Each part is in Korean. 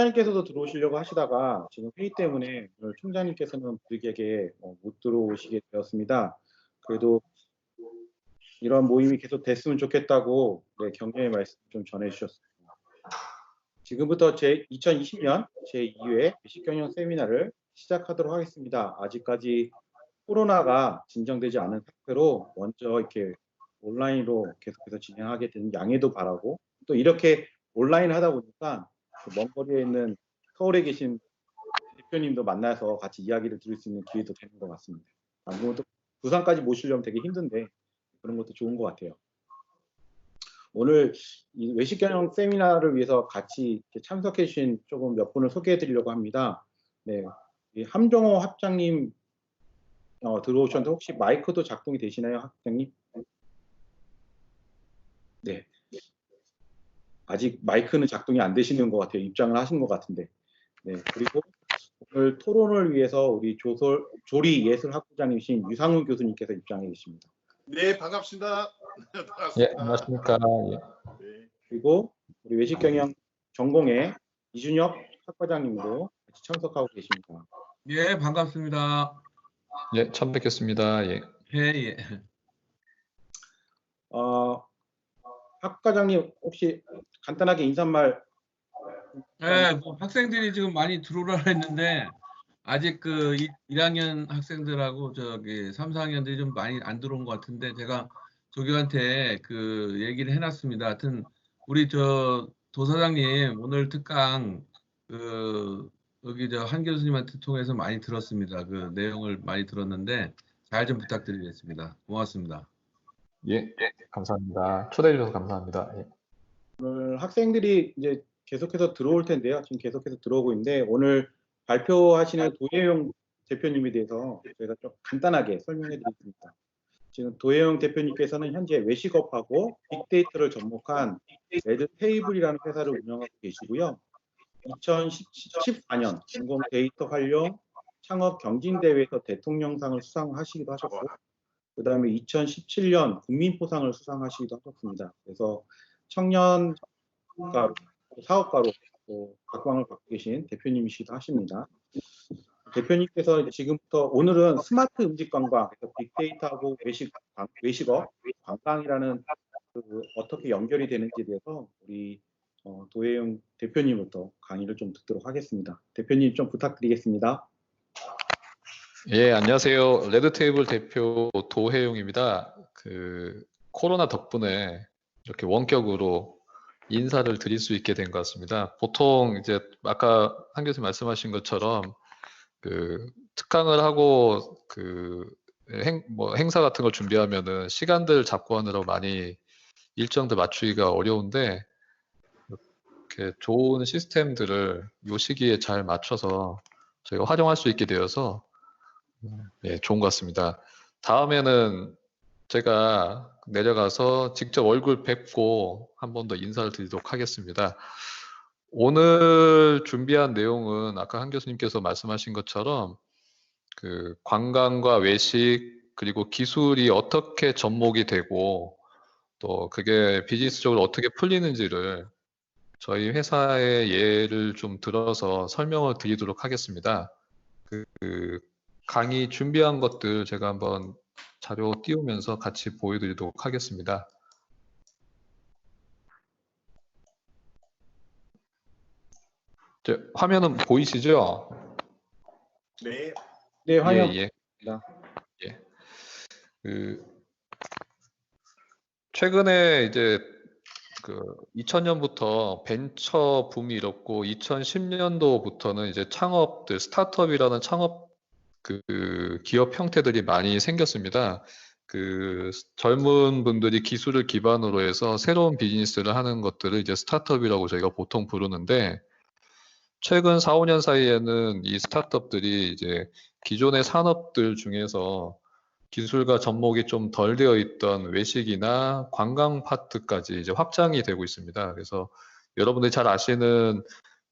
총장님께서도 들어오시려고 하시다가 지금 회의 때문에 오늘 총장님께서는 부득이하게 못 들어오시게 되었습니다. 그래도 이런 모임이 계속 됐으면 좋겠다고 격려의 말씀 좀 전해주셨습니다. 지금부터 2020년 제2회 외식경영 세미나를 시작하도록 하겠습니다. 아직까지 코로나가 진정되지 않은 상태로 먼저 이렇게 온라인으로 계속해서 진행하게 되는 양해도 바라고, 또 이렇게 온라인 하다 보니까 먼 거리에 있는 서울에 계신 대표님도 만나서 같이 이야기를 들을 수 있는 기회도 되는 것 같습니다. 아무래도 부산까지 모시려면 되게 힘든데 그런 것도 좋은 것 같아요. 오늘 이 외식경영 세미나를 위해서 같이 참석해 주신 조금 몇 분을 소개해 드리려고 합니다. 네, 함정호 합장님 들어오셨는데 혹시 마이크도 작동이 되시나요, 합장님? 네, 아직 마이크는 작동이 안 되시는 것 같아요. 입장을 하신 것 같은데. 네, 그리고 오늘 토론을 위해서 우리 조리예술학부장이신 유상훈 교수님께서 입장해 계십니다. 네, 반갑습니다. 반갑습니다. 예, 안녕하십니까. 예. 네. 그리고 우리 외식경영 전공의 이준혁 학과장님도 같이 참석하고 계십니다. 예, 반갑습니다. 예, 처음 뵙겠습니다. 예. 예. 학과장님 혹시 간단하게 인사말. 예, 뭐 학생들이 지금 많이 들어오라 했는데 아직 그 1학년 학생들하고 저기 3, 4학년들이 좀 많이 안 들어온 것 같은데 제가 조교한테 그 얘기를 해놨습니다. 하여튼 우리 저 도사장님 오늘 특강 그 여기 저 한 교수님한테 통해서 많이 들었습니다. 그 내용을 많이 들었는데 잘 좀 부탁드리겠습니다. 고맙습니다. 예, 감사합니다. 초대해 주셔서 감사합니다. 예. 오늘 학생들이 이제 계속해서 들어올 텐데요. 지금 계속해서 들어오고 있는데 오늘 발표하시는 도혜영 대표님에 대해서 저희가 좀 간단하게 설명해 드리겠습니다. 지금 도혜영 대표님께서는 현재 외식업하고 빅데이터를 접목한 레드테이블이라는 회사를 운영하고 계시고요. 2014년 공공 데이터 활용 창업 경진대회에서 대통령상을 수상하시기도 하셨고, 그 다음에 2017년 국민포상을 수상하시기도 하셨습니다. 그래서 청년 사업가로 각광을 받고 계신 대표님이시기도 하십니다. 대표님께서 지금부터 오늘은 스마트 음식 관광, 빅데이터하고 외식업, 관광이라는 어떻게 연결이 되는지에 대해서 우리 도혜영 대표님부터 강의를 좀 듣도록 하겠습니다. 대표님 좀 부탁드리겠습니다. 예, 안녕하세요. 레드테이블 대표 도혜용입니다. 그 코로나 덕분에 이렇게 원격으로 인사를 드릴 수 있게 된 것 같습니다. 보통 이제 아까 한 교수님 말씀하신 것처럼 그 특강을 하고 그 행사 같은 걸 준비하면은 시간들 잡고 하느라고 많이 일정들 맞추기가 어려운데 이렇게 좋은 시스템들을 이 시기에 잘 맞춰서 저희가 활용할 수 있게 되어서 예, 좋은 것 같습니다. 다음에는 제가 내려가서 직접 얼굴 뵙고 한 번 더 인사를 드리도록 하겠습니다. 오늘 준비한 내용은 아까 한 교수님께서 말씀하신 것처럼 그 관광과 외식 그리고 기술이 어떻게 접목이 되고 또 그게 비즈니스적으로 어떻게 풀리는지를 저희 회사의 예를 좀 들어서 설명을 드리도록 하겠습니다. 그 강의 준비한 것들 제가 한번 자료 띄우면서 같이 보여드리도록 하겠습니다. 화면은 보이시죠? 네. 네, 화면. 예. 최근에 이제 그 2000년부터 벤처 붐이 일었고 2010년도부터는 이제 창업들 스타트업이라는 창업 그 기업 형태들이 많이 생겼습니다. 그 젊은 분들이 기술을 기반으로 해서 새로운 비즈니스를 하는 것들을 이제 스타트업이라고 저희가 보통 부르는데 최근 4, 5년 사이에는 이 스타트업들이 이제 기존의 산업들 중에서 기술과 접목이 좀 덜 되어 있던 외식이나 관광 파트까지 이제 확장이 되고 있습니다. 그래서 여러분들이 잘 아시는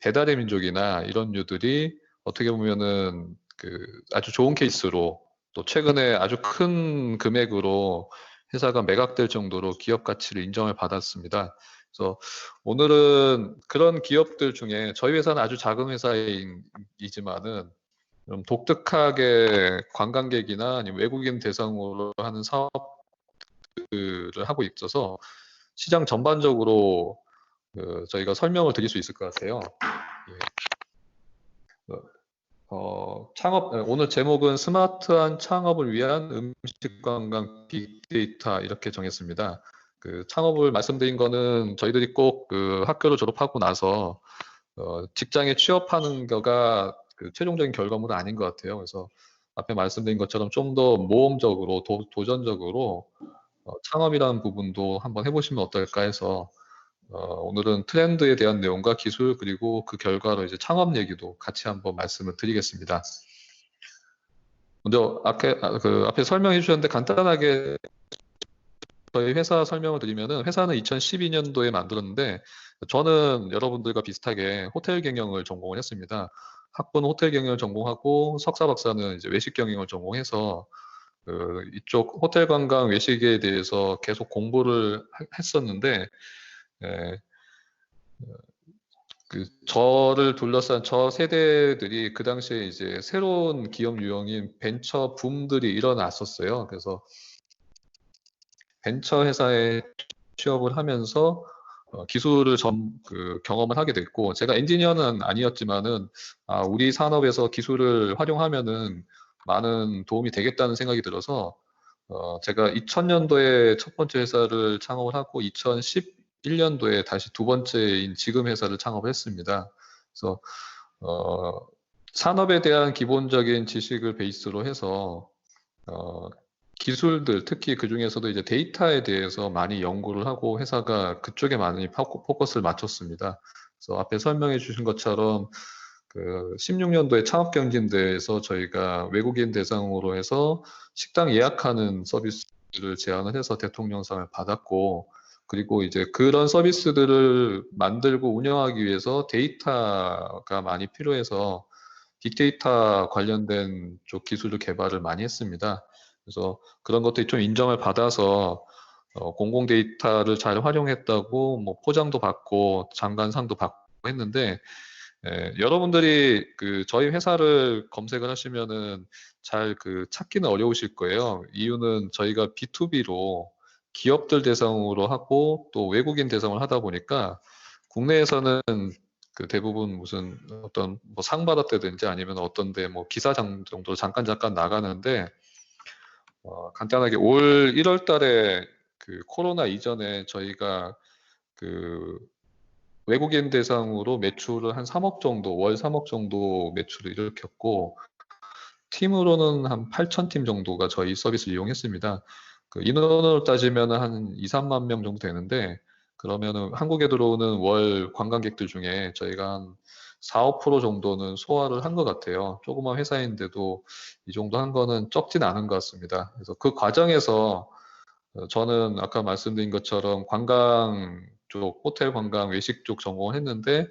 배달의 민족이나 이런 류들이 어떻게 보면은 그 아주 좋은 케이스로 또 최근에 아주 큰 금액으로 회사가 매각될 정도로 기업 가치를 인정을 받았습니다. 그래서 오늘은 그런 기업들 중에 저희 회사는 아주 작은 회사이지만은 좀 독특하게 관광객이나 아니면 외국인 대상으로 하는 사업들을 하고 있어서 시장 전반적으로 저희가 설명을 드릴 수 있을 것 같아요. 예. 오늘 제목은 스마트한 창업을 위한 음식 관광 빅데이터 이렇게 정했습니다. 창업을 말씀드린 거는 저희들이 꼭 학교를 졸업하고 나서 직장에 취업하는 거가 최종적인 결과물은 아닌 것 같아요. 그래서 앞에 말씀드린 것처럼 좀 더 모험적으로 도전적으로 창업이라는 부분도 한번 해보시면 어떨까 해서 오늘은 트렌드에 대한 내용과 기술 그리고 그 결과로 이제 창업 얘기도 같이 한번 말씀을 드리겠습니다. 먼저 앞에 설명해 주셨는데 간단하게 저희 회사 설명을 드리면은 회사는 2012년도에 만들었는데 저는 여러분들과 비슷하게 호텔 경영을 전공을 했습니다. 학부는 호텔 경영을 전공하고 석사 박사는 이제 외식 경영을 전공해서 이쪽 호텔 관광 외식에 대해서 계속 공부를 했었는데 저를 둘러싼 저 세대들이 그 당시에 이제 새로운 기업 유형인 벤처 붐들이 일어났었어요. 그래서 벤처 회사에 취업을 하면서 기술을 경험을 하게 됐고, 제가 엔지니어는 아니었지만은 우리 산업에서 기술을 활용하면은 많은 도움이 되겠다는 생각이 들어서 제가 2000년도에 첫 번째 회사를 창업을 하고 2011년도에 다시 두 번째인 지금 회사를 창업을 했습니다. 그래서 산업에 대한 기본적인 지식을 베이스로 해서 기술들, 특히 그 중에서도 이제 데이터에 대해서 많이 연구를 하고 회사가 그쪽에 많이 포커스를 맞췄습니다. 그래서 앞에 설명해 주신 것처럼 16년도에 창업경진대회에서 저희가 외국인 대상으로 해서 식당 예약하는 서비스를 제안을 해서 대통령상을 받았고, 그리고 이제 그런 서비스들을 만들고 운영하기 위해서 데이터가 많이 필요해서 빅데이터 관련된 쪽 기술을 개발을 많이 했습니다. 그래서 그런 것들이 좀 인정을 받아서 공공 데이터를 잘 활용했다고 뭐 포장도 받고 장관상도 받고 했는데 여러분들이 저희 회사를 검색을 하시면은 잘 찾기는 어려우실 거예요. 이유는 저희가 B2B로 기업들 대상으로 하고 또 외국인 대상을 하다 보니까 국내에서는 대부분 무슨 어떤 뭐 상 받았다든지 아니면 어떤데 뭐 기사 정도로 잠깐 나가는데 간단하게 올 1월 달에 코로나 이전에 저희가 외국인 대상으로 매출을 한 3억 정도, 월 3억 정도 매출을 일으켰고, 팀으로는 한 8,000팀 정도가 저희 서비스를 이용했습니다. 인원으로 따지면 한 2, 3만 명 정도 되는데, 그러면은 한국에 들어오는 월 관광객들 중에 저희가 한 4, 5% 정도는 소화를 한 것 같아요. 조그만 회사인데도 이 정도 한 거는 적진 않은 것 같습니다. 그래서 그 과정에서 저는 아까 말씀드린 것처럼 관광 쪽, 호텔 관광, 외식 쪽 전공을 했는데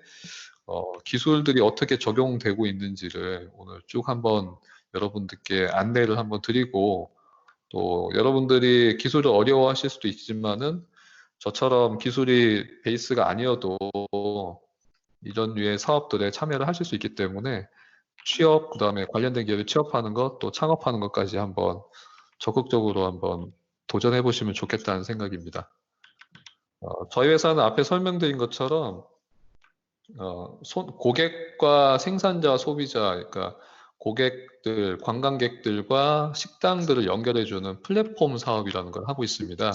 기술들이 어떻게 적용되고 있는지를 오늘 쭉 한번 여러분들께 안내를 한번 드리고, 또 여러분들이 기술을 어려워하실 수도 있지만은 저처럼 기술이 베이스가 아니어도 이런 류의 사업들에 참여를 하실 수 있기 때문에 취업, 그다음에 관련된 기업에 취업하는 것, 또 창업하는 것까지 한번 적극적으로 한번 도전해 보시면 좋겠다는 생각입니다. 저희 회사는 앞에 설명드린 것처럼 고객과 생산자, 소비자, 그러니까 고객들, 관광객들과 식당들을 연결해주는 플랫폼 사업이라는 걸 하고 있습니다.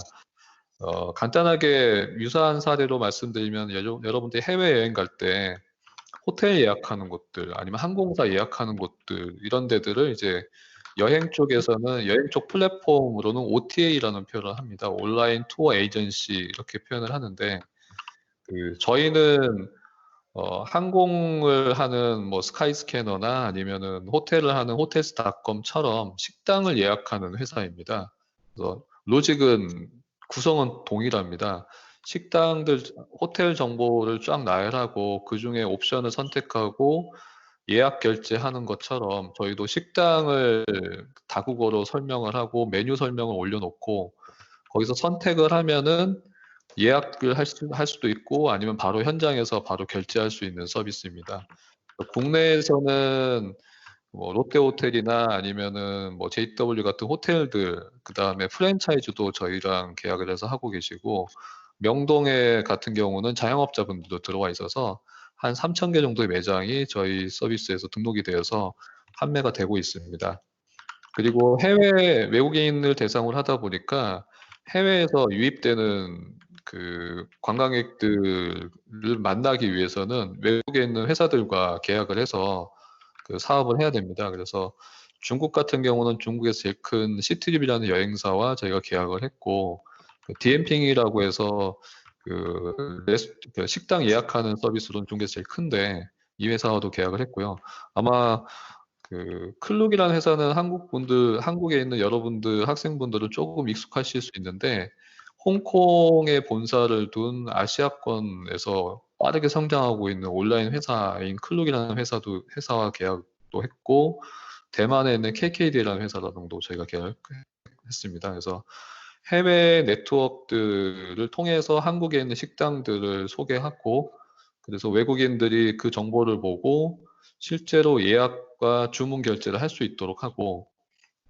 간단하게 유사한 사례로 말씀드리면 여러분들이 해외여행 갈 때 호텔 예약하는 곳들 아니면 항공사 예약하는 곳들 이런 데들을 이제 여행 쪽에서는 여행 쪽 플랫폼으로는 OTA라는 표현을 합니다. 온라인 투어 에이전시 이렇게 표현을 하는데 저희는 항공을 하는 뭐 스카이스캐너나 아니면은 호텔을 하는 호텔스닷컴처럼 식당을 예약하는 회사입니다. 그래서 로직은 구성은 동일합니다. 식당들 호텔 정보를 쫙 나열하고 그 중에 옵션을 선택하고 예약 결제하는 것처럼 저희도 식당을 다국어로 설명을 하고 메뉴 설명을 올려놓고 거기서 선택을 하면은 예약을 할 수도 있고 아니면 바로 현장에서 바로 결제할 수 있는 서비스입니다. 국내에서는 뭐 롯데호텔이나 아니면은 뭐 JW 같은 호텔들, 그 다음에 프랜차이즈도 저희랑 계약을 해서 하고 계시고, 명동에 같은 경우는 자영업자분들도 들어와 있어서 한 3,000개 정도의 매장이 저희 서비스에서 등록이 되어서 판매가 되고 있습니다. 그리고 해외 외국인을 대상으로 하다 보니까 해외에서 유입되는 그 관광객들을 만나기 위해서는 외국에 있는 회사들과 계약을 해서 그 사업을 해야 됩니다. 그래서 중국 같은 경우는 중국에서 제일 큰 시트립이라는 여행사와 저희가 계약을 했고, 그 디엠핑이라고 해서 그 식당 예약하는 서비스로는 중국에서 제일 큰데 이 회사와도 계약을 했고요. 아마 그 클룩이라는 회사는 한국에 있는 여러분들 학생분들은 조금 익숙하실 수 있는데, 홍콩에 본사를 둔 아시아권에서 빠르게 성장하고 있는 온라인 회사인 클룩이라는 회사와 계약도 했고, 대만에 있는 KKD라는 회사랑도 저희가 계약했습니다. 그래서 해외 네트워크들을 통해서 한국에 있는 식당들을 소개하고, 그래서 외국인들이 그 정보를 보고 실제로 예약과 주문 결제를 할 수 있도록 하고,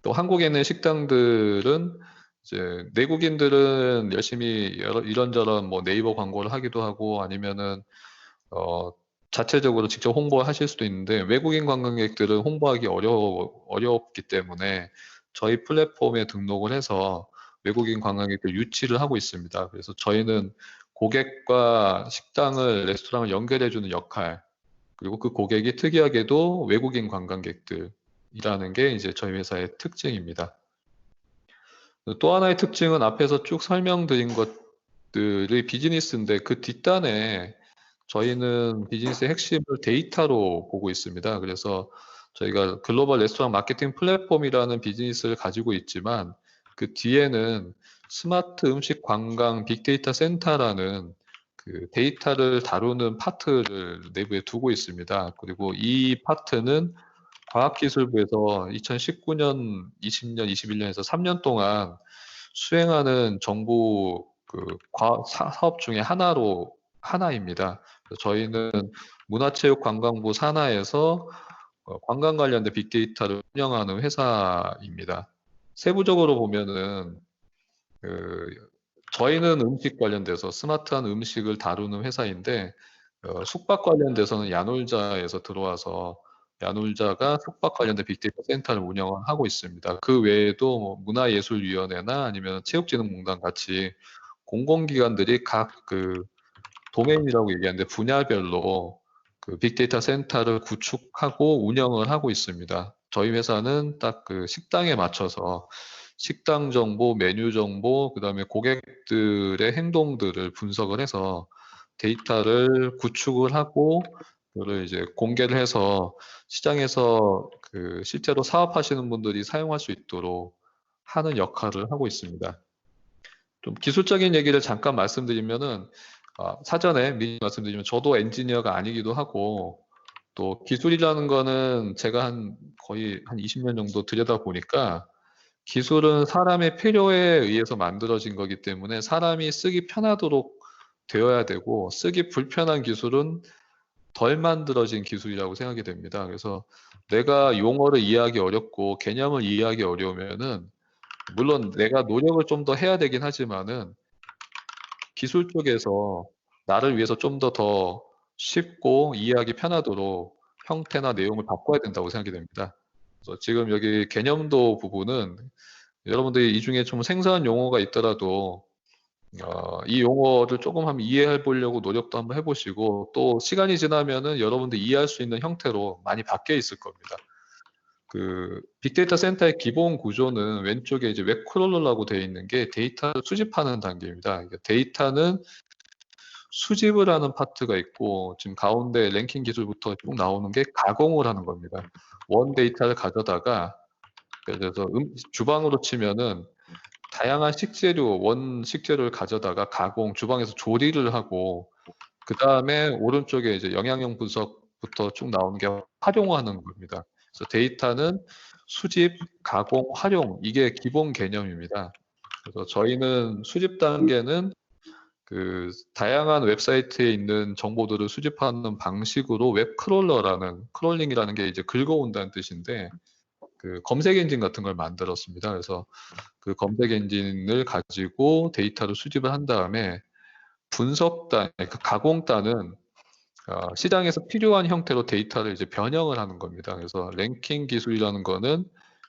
또 한국에 있는 식당들은 이제 내국인들은 열심히 이런저런 뭐 네이버 광고를 하기도 하고 아니면은 자체적으로 직접 홍보하실 수도 있는데, 외국인 관광객들은 홍보하기 어렵기 때문에 저희 플랫폼에 등록을 해서 외국인 관광객들 유치를 하고 있습니다. 그래서 저희는 고객과 식당을, 레스토랑을 연결해주는 역할, 그리고 그 고객이 특이하게도 외국인 관광객들이라는 게 이제 저희 회사의 특징입니다. 또 하나의 특징은 앞에서 쭉 설명드린 것들이 비즈니스인데, 그 뒷단에 저희는 비즈니스의 핵심을 데이터로 보고 있습니다. 그래서 저희가 글로벌 레스토랑 마케팅 플랫폼이라는 비즈니스를 가지고 있지만, 그 뒤에는 스마트 음식 관광 빅데이터 센터라는 그 데이터를 다루는 파트를 내부에 두고 있습니다. 그리고 이 파트는 과학기술부에서 2019년, 20년, 21년에서 3년 동안 수행하는 정부 사업 중에 하나입니다. 그래서 저희는 문화체육관광부 산하에서 관광 관련된 빅데이터를 운영하는 회사입니다. 세부적으로 보면은 저희는 음식 관련돼서 스마트한 음식을 다루는 회사인데, 숙박 관련돼서는 야놀자에서 들어와서 야놀자가 숙박 관련된 빅데이터 센터를 운영을 하고 있습니다. 그 외에도 뭐 문화예술위원회나 아니면 체육진흥공단 같이 공공기관들이 각 그 도메인이라고 얘기하는데 분야별로 그 빅데이터 센터를 구축하고 운영을 하고 있습니다. 저희 회사는 딱 그 식당에 맞춰서 식당 정보, 메뉴 정보, 그다음에 고객들의 행동들을 분석을 해서 데이터를 구축을 하고 그거를 이제 공개를 해서 시장에서 그 실제로 사업하시는 분들이 사용할 수 있도록 하는 역할을 하고 있습니다. 좀 기술적인 얘기를 잠깐 말씀드리면은, 사전에 미리 말씀드리면 저도 엔지니어가 아니기도 하고, 또 기술이라는 거는 제가 거의 한 20년 정도 들여다 보니까, 기술은 사람의 필요에 의해서 만들어진 거기 때문에 사람이 쓰기 편하도록 되어야 되고, 쓰기 불편한 기술은 덜 만들어진 기술이라고 생각이 됩니다. 그래서 내가 용어를 이해하기 어렵고 개념을 이해하기 어려우면은, 물론 내가 노력을 좀 더 해야 되긴 하지만은 기술 쪽에서 나를 위해서 좀 더 쉽고 이해하기 편하도록 형태나 내용을 바꿔야 된다고 생각이 됩니다. 그래서 지금 여기 개념도 부분은 여러분들이 이 중에 좀 생소한 용어가 있더라도 이 용어를 조금 한번 이해해 보려고 노력도 한번 해보시고, 또 시간이 지나면은 여러분들 이해할 수 있는 형태로 많이 바뀌어 있을 겁니다. 그 빅데이터 센터의 기본 구조는 왼쪽에 이제 웹크롤러라고 되어 있는 게 데이터를 수집하는 단계입니다. 그러니까 데이터는 수집을 하는 파트가 있고, 지금 가운데 랭킹 기술부터 쭉 나오는 게 가공을 하는 겁니다. 원 데이터를 가져다가, 그래서 주방으로 치면은 다양한 원 식재료를 가져다가 주방에서 조리를 하고, 그 다음에 오른쪽에 이제 영양형 분석부터 쭉 나오는 게 활용하는 겁니다. 그래서 데이터는 수집, 가공, 활용, 이게 기본 개념입니다. 그래서 저희는 수집 단계는 그 다양한 웹사이트에 있는 정보들을 수집하는 방식으로 웹 크롤러라는 크롤링이라는 게 이제 긁어온다는 뜻인데 그 검색 엔진 같은 걸 만들었습니다. 그래서 그 검색 엔진을 가지고 데이터를 수집을 한 다음에 분석단, 그 가공단은 시장에서 필요한 형태로 데이터를 이제 변형을 하는 겁니다. 그래서 랭킹 기술이라는 거는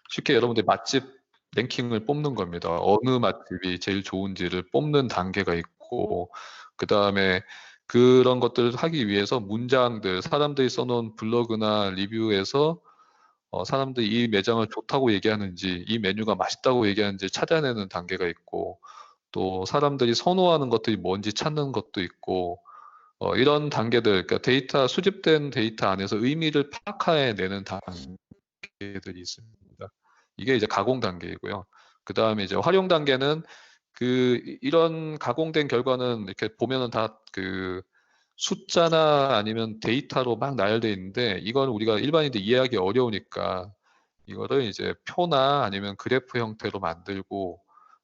쉽게 여러분들 맛집 랭킹을 뽑는 겁니다. 어느 맛집이 제일 좋은지를 뽑는 단계가 있고, 그 다음에 그런 것들을 하기 위해서 문장들, 사람들이 써놓은 블로그나 리뷰에서 사람들이 이 매장을 좋다고 얘기하는지, 이 메뉴가 맛있다고 얘기하는지 찾아내는 단계가 있고, 또 사람들이 선호하는 것들이 뭔지 찾는 것도 있고, 이런 단계들, 그러니까 데이터, 수집된 데이터 안에서 의미를 파악해내는 단계들이 있습니다. 이게 이제 가공 단계이고요. 그 다음에 이제 활용 단계는 이런 가공된 결과는 이렇게 보면은 다 숫자나 아니면 데이터로 막 나열되어 있는데 이건 우리가 일반인들 이해하기 어려우니까 이거를 이제 표나 아니면 그래프 형태로 만들고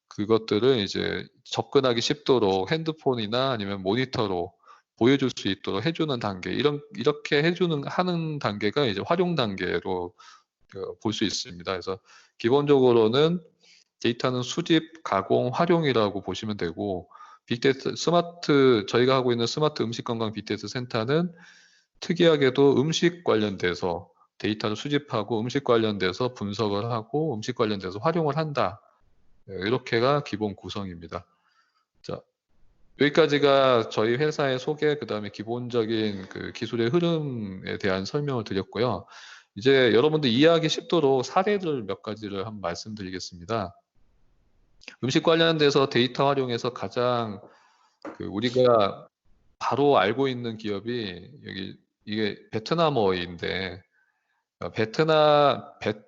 그것들을 이제 접근하기 쉽도록 핸드폰이나 아니면 모니터로 보여줄 수 있도록 해주는 단계, 이렇게 하는 단계가 이제 활용 단계로 볼 수 있습니다. 그래서 기본적으로는 데이터는 수집, 가공, 활용이라고 보시면 되고, 빅데이터 저희가 하고 있는 스마트 음식 건강 빅데이터 센터는 특이하게도 음식 관련돼서 데이터를 수집하고 음식 관련돼서 분석을 하고 음식 관련돼서 활용을 한다. 이렇게가 기본 구성입니다. 자, 여기까지가 저희 회사의 소개, 그 다음에 기본적인 그 기술의 흐름에 대한 설명을 드렸고요. 이제 여러분들 이해하기 쉽도록 사례들 몇 가지를 한번 말씀드리겠습니다. 음식 관련돼서 데이터 활용해서 가장 우리가 바로 알고 있는 기업이 이게 베트남어인데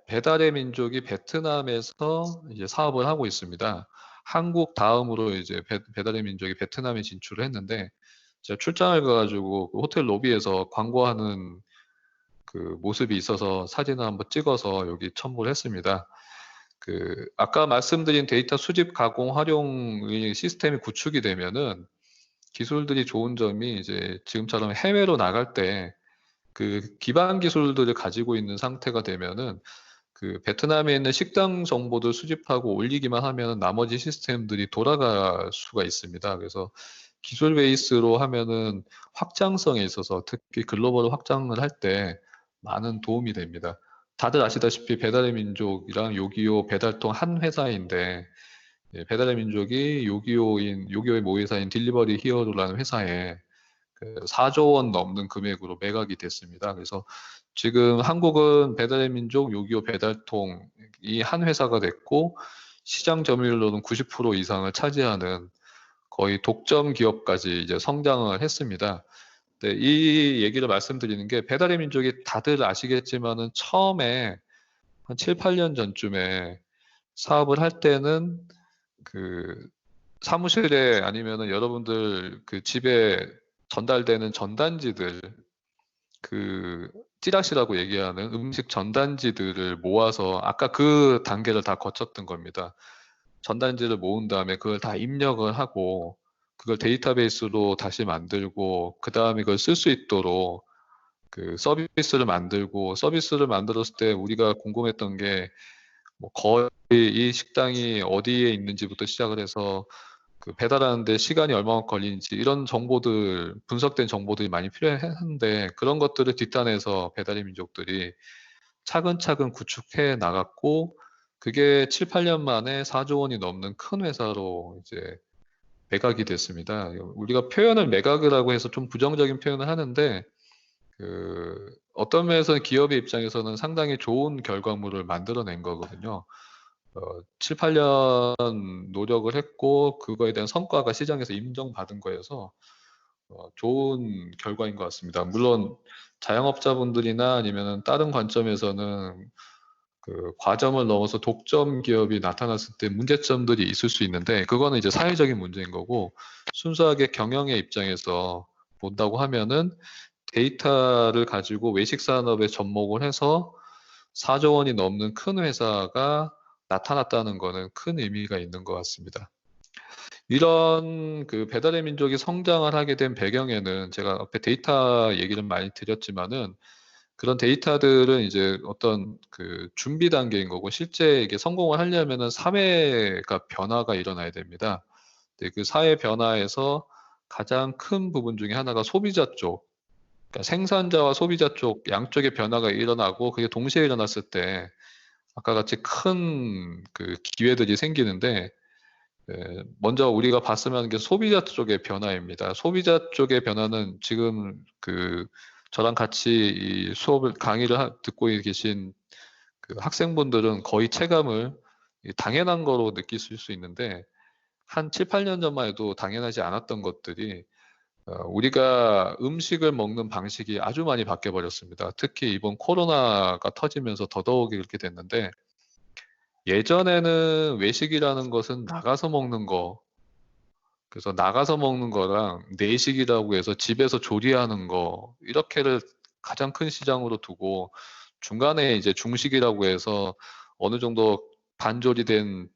배달의 민족이 베트남에서 이제 사업을 하고 있습니다. 한국 다음으로 이제 배달의 민족이 베트남에 진출을 했는데 제가 출장을 가가지고 그 호텔 로비에서 광고하는 그 모습이 있어서 사진을 한번 찍어서 여기 첨부를 했습니다. 아까 말씀드린 데이터 수집, 가공, 활용의 시스템이 구축이 되면은 기술들이 좋은 점이 이제 지금처럼 해외로 나갈 때 기반 기술들을 가지고 있는 상태가 되면은 베트남에 있는 식당 정보들 수집하고 올리기만 하면 나머지 시스템들이 돌아갈 수가 있습니다. 그래서 기술 베이스로 하면은 확장성에 있어서 특히 글로벌 확장을 할 때 많은 도움이 됩니다. 다들 아시다시피 배달의 민족이랑 요기요 배달통 한 회사인데 배달의 민족이 요기요의 모회사인 딜리버리 히어로라는 회사에 4조 원 넘는 금액으로 매각이 됐습니다. 그래서 지금 한국은 배달의 민족, 요기요 배달통 이 한 회사가 됐고 시장 점유율로는 90% 이상을 차지하는 거의 독점 기업까지 이제 성장을 했습니다. 네, 이 얘기를 말씀드리는 게 배달의 민족이 다들 아시겠지만은 처음에 한 7, 8년 전쯤에 사업을 할 때는 사무실에 아니면은 여러분들 집에 전달되는 전단지들 찌라시라고 얘기하는 음식 전단지들을 모아서 아까 그 단계를 다 거쳤던 겁니다. 전단지를 모은 다음에 그걸 다 입력을 하고 그걸 데이터베이스로 다시 만들고 그 다음에 그걸 쓸 수 있도록 서비스를 만들었을 때 우리가 궁금했던 게 거의 이 식당이 어디에 있는지부터 시작을 해서 배달하는데 시간이 얼마나 걸리는지 이런 정보들, 분석된 정보들이 많이 필요한데 그런 것들을 뒷단에서 배달의 민족들이 차근차근 구축해 나갔고 그게 7, 8년 만에 4조 원이 넘는 큰 회사로 이제 매각이 됐습니다. 우리가 표현을 매각이라고 해서 좀 부정적인 표현을 하는데 어떤 면에서는 기업의 입장에서는 상당히 좋은 결과물을 만들어낸 거거든요. 7, 8년 노력을 했고 그거에 대한 성과가 시장에서 인정받은 거여서 좋은 결과인 것 같습니다. 물론 자영업자분들이나 아니면 다른 관점에서는 과점을 넘어서 독점 기업이 나타났을 때 문제점들이 있을 수 있는데 그거는 이제 사회적인 문제인 거고 순수하게 경영의 입장에서 본다고 하면은 데이터를 가지고 외식 산업에 접목을 해서 4조 원이 넘는 큰 회사가 나타났다는 거는 큰 의미가 있는 것 같습니다. 이런 그 배달의 민족이 성장을 하게 된 배경에는 제가 앞에 데이터 얘기를 많이 드렸지만은 그런 데이터들은 이제 어떤 그 준비 단계인 거고 실제 이게 성공을 하려면은 사회가 변화가 일어나야 됩니다. 근데 그 사회 변화에서 가장 큰 부분 중에 하나가 소비자 쪽, 그러니까 생산자와 소비자 쪽 양쪽의 변화가 일어나고 그게 동시에 일어났을 때 아까 같이 큰 그 기회들이 생기는데 먼저 우리가 봤으면 하는 게 소비자 쪽의 변화입니다. 소비자 쪽의 변화는 지금 그 저랑 같이 이 수업을 강의를 듣고 계신 그 학생분들은 거의 체감을 당연한 거로 느끼실 수 있는데 한 7, 8년 전만 해도 당연하지 않았던 것들이 우리가 음식을 먹는 방식이 아주 많이 바뀌어 버렸습니다. 특히 이번 코로나가 터지면서 더더욱 그렇게 됐는데 예전에는 외식이라는 것은 나가서 먹는 거, 그래서 나가서 먹는 거랑 내식이라고 해서 집에서 조리하는 거, 이렇게를 가장 큰 시장으로 두고 중간에 이제 중식이라고 해서 어느 정도 반조리된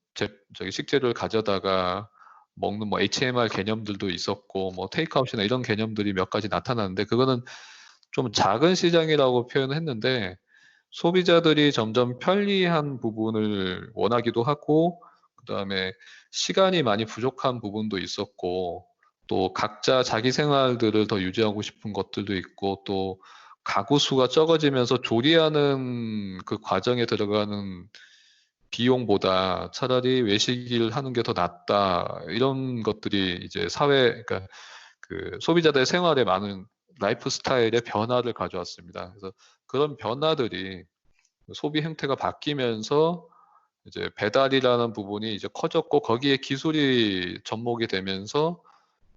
저기 식재료를 가져다가 먹는 뭐 HMR 개념들도 있었고 뭐 테이크아웃이나 이런 개념들이 몇 가지 나타났는데 그거는 좀 작은 시장이라고 표현했는데 소비자들이 점점 편리한 부분을 원하기도 하고 그다음에 시간이 많이 부족한 부분도 있었고 또 각자 자기 생활들을 더 유지하고 싶은 것들도 있고 또 가구 수가 적어지면서 조리하는 그 과정에 들어가는 비용보다 차라리 외식을 하는 게 더 낫다 이런 것들이 이제 사회 그러니까 그 소비자들의 생활에 많은 라이프 스타일의 변화를 가져왔습니다. 그래서 그런 변화들이 소비 행태가 바뀌면서 이제 배달이라는 부분이 이제 커졌고 거기에 기술이 접목이 되면서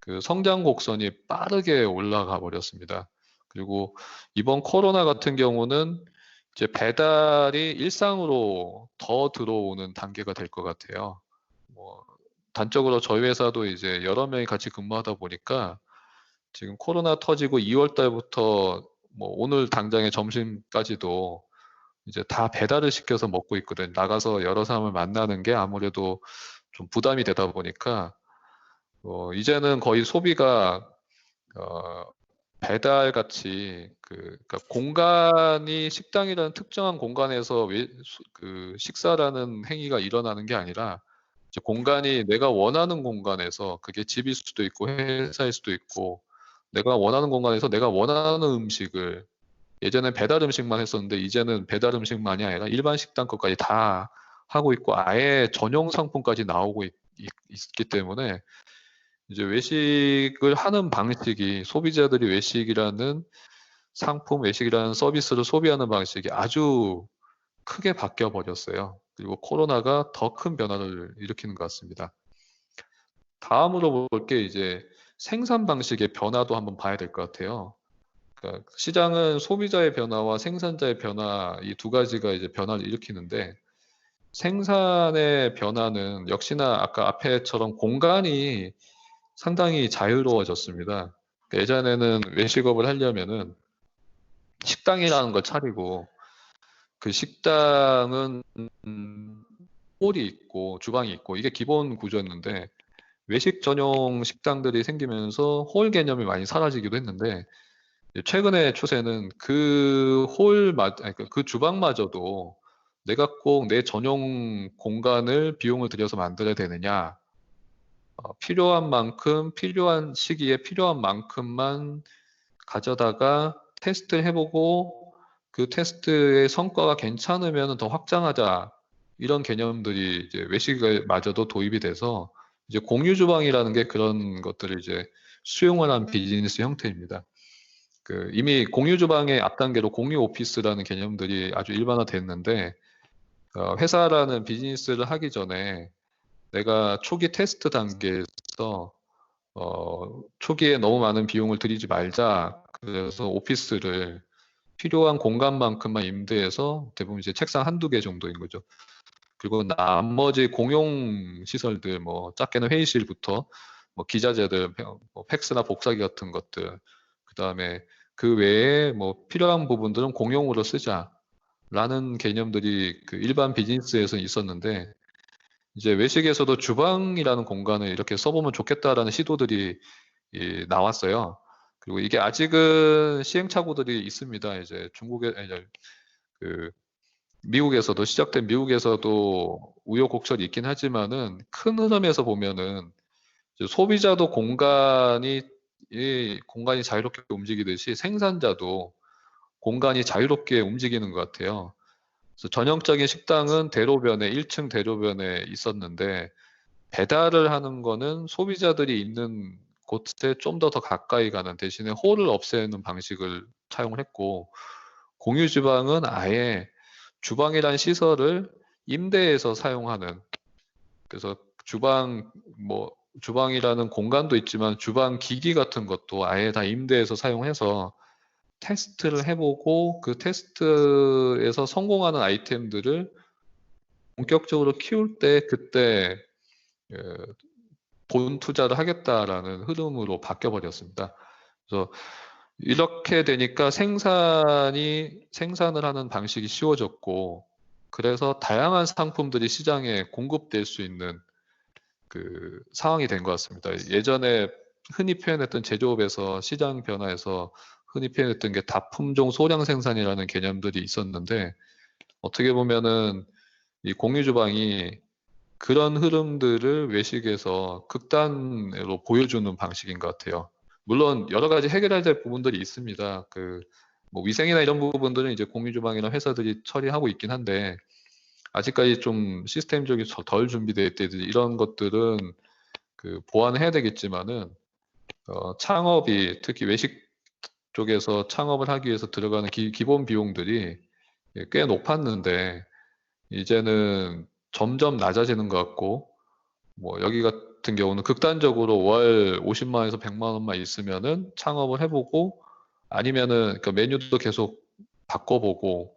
그 성장 곡선이 빠르게 올라가 버렸습니다. 그리고 이번 코로나 같은 경우는 이제 배달이 일상으로 더 들어오는 단계가 될 것 같아요. 뭐 단적으로 저희 회사도 이제 여러 명이 같이 근무하다 보니까 지금 코로나 터지고 2월 달부터 뭐 오늘 당장의 점심까지도 이제 다 배달을 시켜서 먹고 있거든. 나가서 여러 사람을 만나는 게 아무래도 좀 부담이 되다 보니까 이제는 거의 소비가 어, 배달 같이 그러니까 공간이 식당이라는 특정한 공간에서 그 식사라는 행위가 일어나는 게 아니라 이제 공간이 내가 원하는 공간에서 그게 집일 수도 있고 회사일 수도 있고 내가 원하는 공간에서 내가 원하는 음식을 예전엔 배달 음식만 했었는데 이제는 배달 음식만이 아니라 일반 식당 것까지 다 하고 있고 아예 전용 상품까지 나오고 있기 때문에 이제 외식을 하는 방식이 소비자들이 외식이라는 상품, 외식이라는 서비스를 소비하는 방식이 아주 크게 바뀌어 버렸어요. 그리고 코로나가 더 큰 변화를 일으키는 것 같습니다. 다음으로 볼 게 이제 생산 방식의 변화도 한번 봐야 될 것 같아요. 그러니까 시장은 소비자의 변화와 생산자의 변화 이 두 가지가 이제 변화를 일으키는데 생산의 변화는 역시나 아까 앞에처럼 공간이 상당히 자유로워졌습니다. 그러니까 예전에는 외식업을 하려면은 식당이라는 걸 차리고 그 식당은 홀이 있고 주방이 있고 이게 기본 구조였는데 외식 전용 식당들이 생기면서 홀 개념이 많이 사라지기도 했는데 최근의 추세는 그 주방마저도 내가 꼭 내 전용 공간을 비용을 들여서 만들어야 되느냐 필요한 만큼 필요한 시기에 필요한 만큼만 가져다가 테스트를 해보고 그 테스트의 성과가 괜찮으면 더 확장하자 이런 개념들이 이제 외식마저도 도입이 돼서 이제 공유 주방이라는 게 그런 것들을 이제 수용을 한 비즈니스 형태입니다. 이미 공유 주방의 앞단계로 공유 오피스라는 개념들이 아주 일반화됐는데 회사라는 비즈니스를 하기 전에 내가 초기 테스트 단계에서 초기에 너무 많은 비용을 들이지 말자. 그래서 오피스를 필요한 공간만큼만 임대해서 대부분 이제 책상 한두 개 정도인 거죠. 그리고 나머지 공용 시설들, 뭐 작게는 회의실부터 뭐 기자재들, 뭐 팩스나 복사기 같은 것들, 그 다음에 그 외에 뭐 필요한 부분들은 공용으로 쓰자라는 개념들이 그 일반 비즈니스에서 있었는데 이제 외식에서도 주방이라는 공간을 이렇게 써보면 좋겠다라는 시도들이 나왔어요. 그리고 이게 아직은 시행착오들이 있습니다. 이제 미국에서도 시작된 미국에서도 우여곡절이 있긴 하지만은 큰 흐름에서 보면은 이제 소비자도 공간이 자유롭게 움직이듯이 생산자도 공간이 자유롭게 움직이는 것 같아요. 그래서 전형적인 식당은 대로변에 1층 대로변에 있었는데 배달을 하는 거는 소비자들이 있는 곳에 좀 더 가까이 가는 대신에 홀을 없애는 방식을 차용을 했고 공유 주방은 아예 주방이란 시설을 임대해서 사용하는 그래서 주방이라는 공간도 있지만 주방 기기 같은 것도 아예 다 임대해서 사용해서 테스트를 해보고 그 테스트에서 성공하는 아이템들을 본격적으로 키울 때 그때 돈 투자를 하겠다라는 흐름으로 바뀌어 버렸습니다. 그래서 이렇게 되니까 생산을 하는 방식이 쉬워졌고 그래서 다양한 상품들이 시장에 공급될 수 있는 그 상황이 된 것 같습니다. 예전에 흔히 표현했던 제조업에서 시장 변화에서 흔히 표현했던 게 다품종 소량 생산이라는 개념들이 있었는데 어떻게 보면은 이 공유 주방이 그런 흐름들을 외식에서 극단으로 보여주는 방식인 것 같아요. 물론 여러 가지 해결해야 될 부분들이 있습니다. 뭐 위생이나 이런 부분들은 이제 공유 주방이나 회사들이 처리하고 있긴 한데 아직까지 좀 시스템적이 덜 준비되어 있다든지 이런 것들은 보완해야 되겠지만은 창업이 특히 외식 쪽에서 창업을 하기 위해서 들어가는 기본 비용들이 꽤 높았는데 이제는 점점 낮아지는 것 같고 뭐 여기 같은 경우는 극단적으로 월 50만 원에서 100만 원만 있으면은 창업을 해보고 아니면은 그 메뉴도 계속 바꿔보고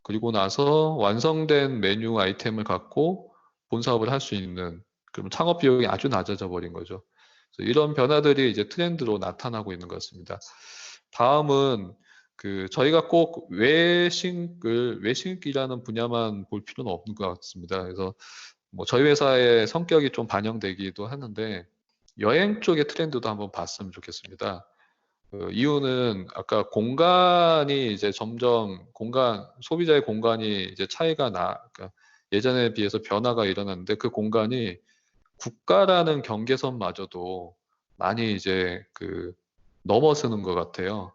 그리고 나서 완성된 메뉴 아이템을 갖고 본사업을 할 수 있는 그럼 창업 비용이 아주 낮아져 버린 거죠. 그래서 이런 변화들이 이제 트렌드로 나타나고 있는 것 같습니다. 다음은 저희가 꼭 외식이라는 분야만 볼 필요는 없는 것 같습니다. 그래서 뭐 저희 회사의 성격이 좀 반영되기도 하는데 여행 쪽의 트렌드도 한번 봤으면 좋겠습니다. 이유는 아까 공간이 이제 점점 소비자의 공간이 이제 그러니까 예전에 비해서 변화가 일어났는데 그 공간이 국가라는 경계선마저도 많이 이제 넘어서는 것 같아요.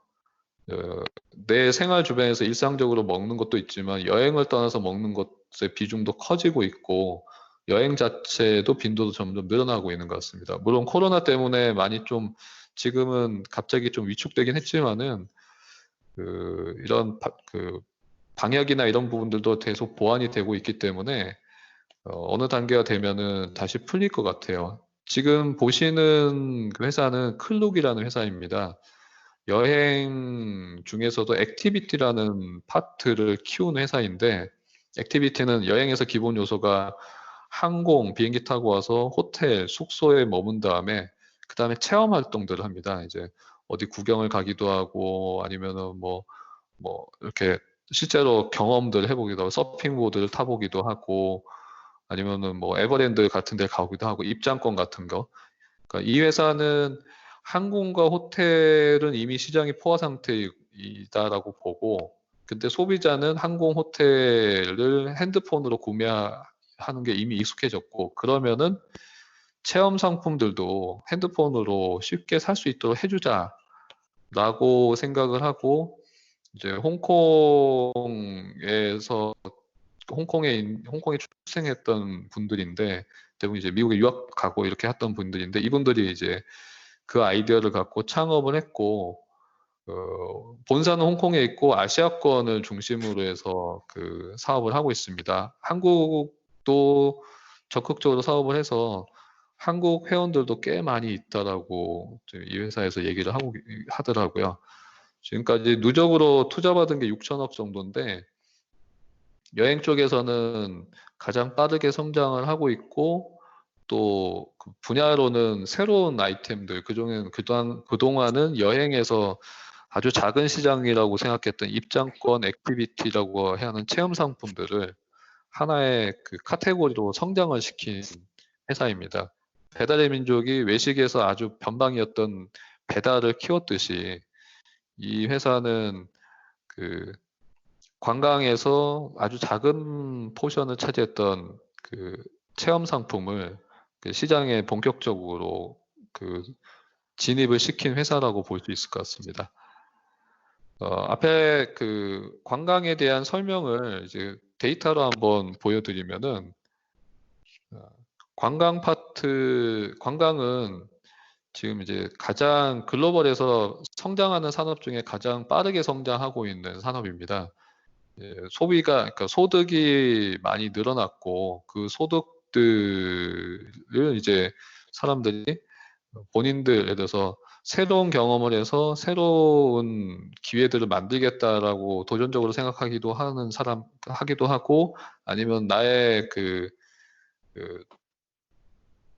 내 생활 주변에서 일상적으로 먹는 것도 있지만 여행을 떠나서 먹는 것의 비중도 커지고 있고 여행 자체도 빈도도 점점 늘어나고 있는 것 같습니다. 물론 코로나 때문에 많이 좀 지금은 갑자기 좀 위축되긴 했지만은 이런 방역이나 이런 부분들도 계속 보완이 되고 있기 때문에 어느 단계가 되면은 다시 풀릴 것 같아요. 지금 보시는 그 회사는 클룩이라는 회사입니다. 여행 중에서도 액티비티라는 파트를 키우는 회사인데 액티비티는 여행에서 기본 요소가 비행기 타고 와서 호텔, 숙소에 머문 다음에 그 다음에 체험 활동들을 합니다. 이제 어디 구경을 가기도 하고 아니면은 뭐 이렇게 실제로 경험들 해보기도 하고 서핑보드를 타보기도 하고 아니면은 뭐 에버랜드 같은 데 가기도 하고 입장권 같은 거. 그러니까 이 회사는 항공과 호텔은 이미 시장이 포화 상태이다라고 보고 근데 소비자는 항공, 호텔을 핸드폰으로 구매하는 게 이미 익숙해졌고 그러면은 체험 상품들도 핸드폰으로 쉽게 살 수 있도록 해주자라고 생각을 하고 이제 홍콩에 출생했던 분들인데 대부분 이제 미국에 유학 가고 이렇게 했던 분들인데 이분들이 이제 그 아이디어를 갖고 창업을 했고 본사는 홍콩에 있고 아시아권을 중심으로 해서 사업을 하고 있습니다. 한국도 적극적으로 사업을 해서 한국 회원들도 꽤 많이 있다라고 이 회사에서 얘기를 하더라고요. 지금까지 누적으로 투자받은 게 6천억 정도인데 여행 쪽에서는 가장 빠르게 성장을 하고 있고 또 분야로는 새로운 아이템들 그동안은 여행에서 아주 작은 시장이라고 생각했던 입장권 액티비티라고 하는 체험 상품들을 하나의 그 카테고리로 성장을 시킨 회사입니다. 배달의 민족이 외식에서 아주 변방이었던 배달을 키웠듯이 이 회사는 그 관광에서 아주 작은 포션을 차지했던 그 체험 상품을 그 시장에 본격적으로 그 진입을 시킨 회사라고 볼 수 있을 것 같습니다. 앞에 그 관광에 대한 설명을 이제 데이터로 한번 보여드리면은 관광은 지금 이제 가장 글로벌에서 성장하는 산업 중에 가장 빠르게 성장하고 있는 산업입니다. 그러니까 소득이 많이 늘어났고 그 소득들을 이제 사람들이 본인들 예를 들어서 새로운 경험을 해서 새로운 기회들을 만들겠다라고 도전적으로 생각하기도 하기도 하고 아니면 나의 그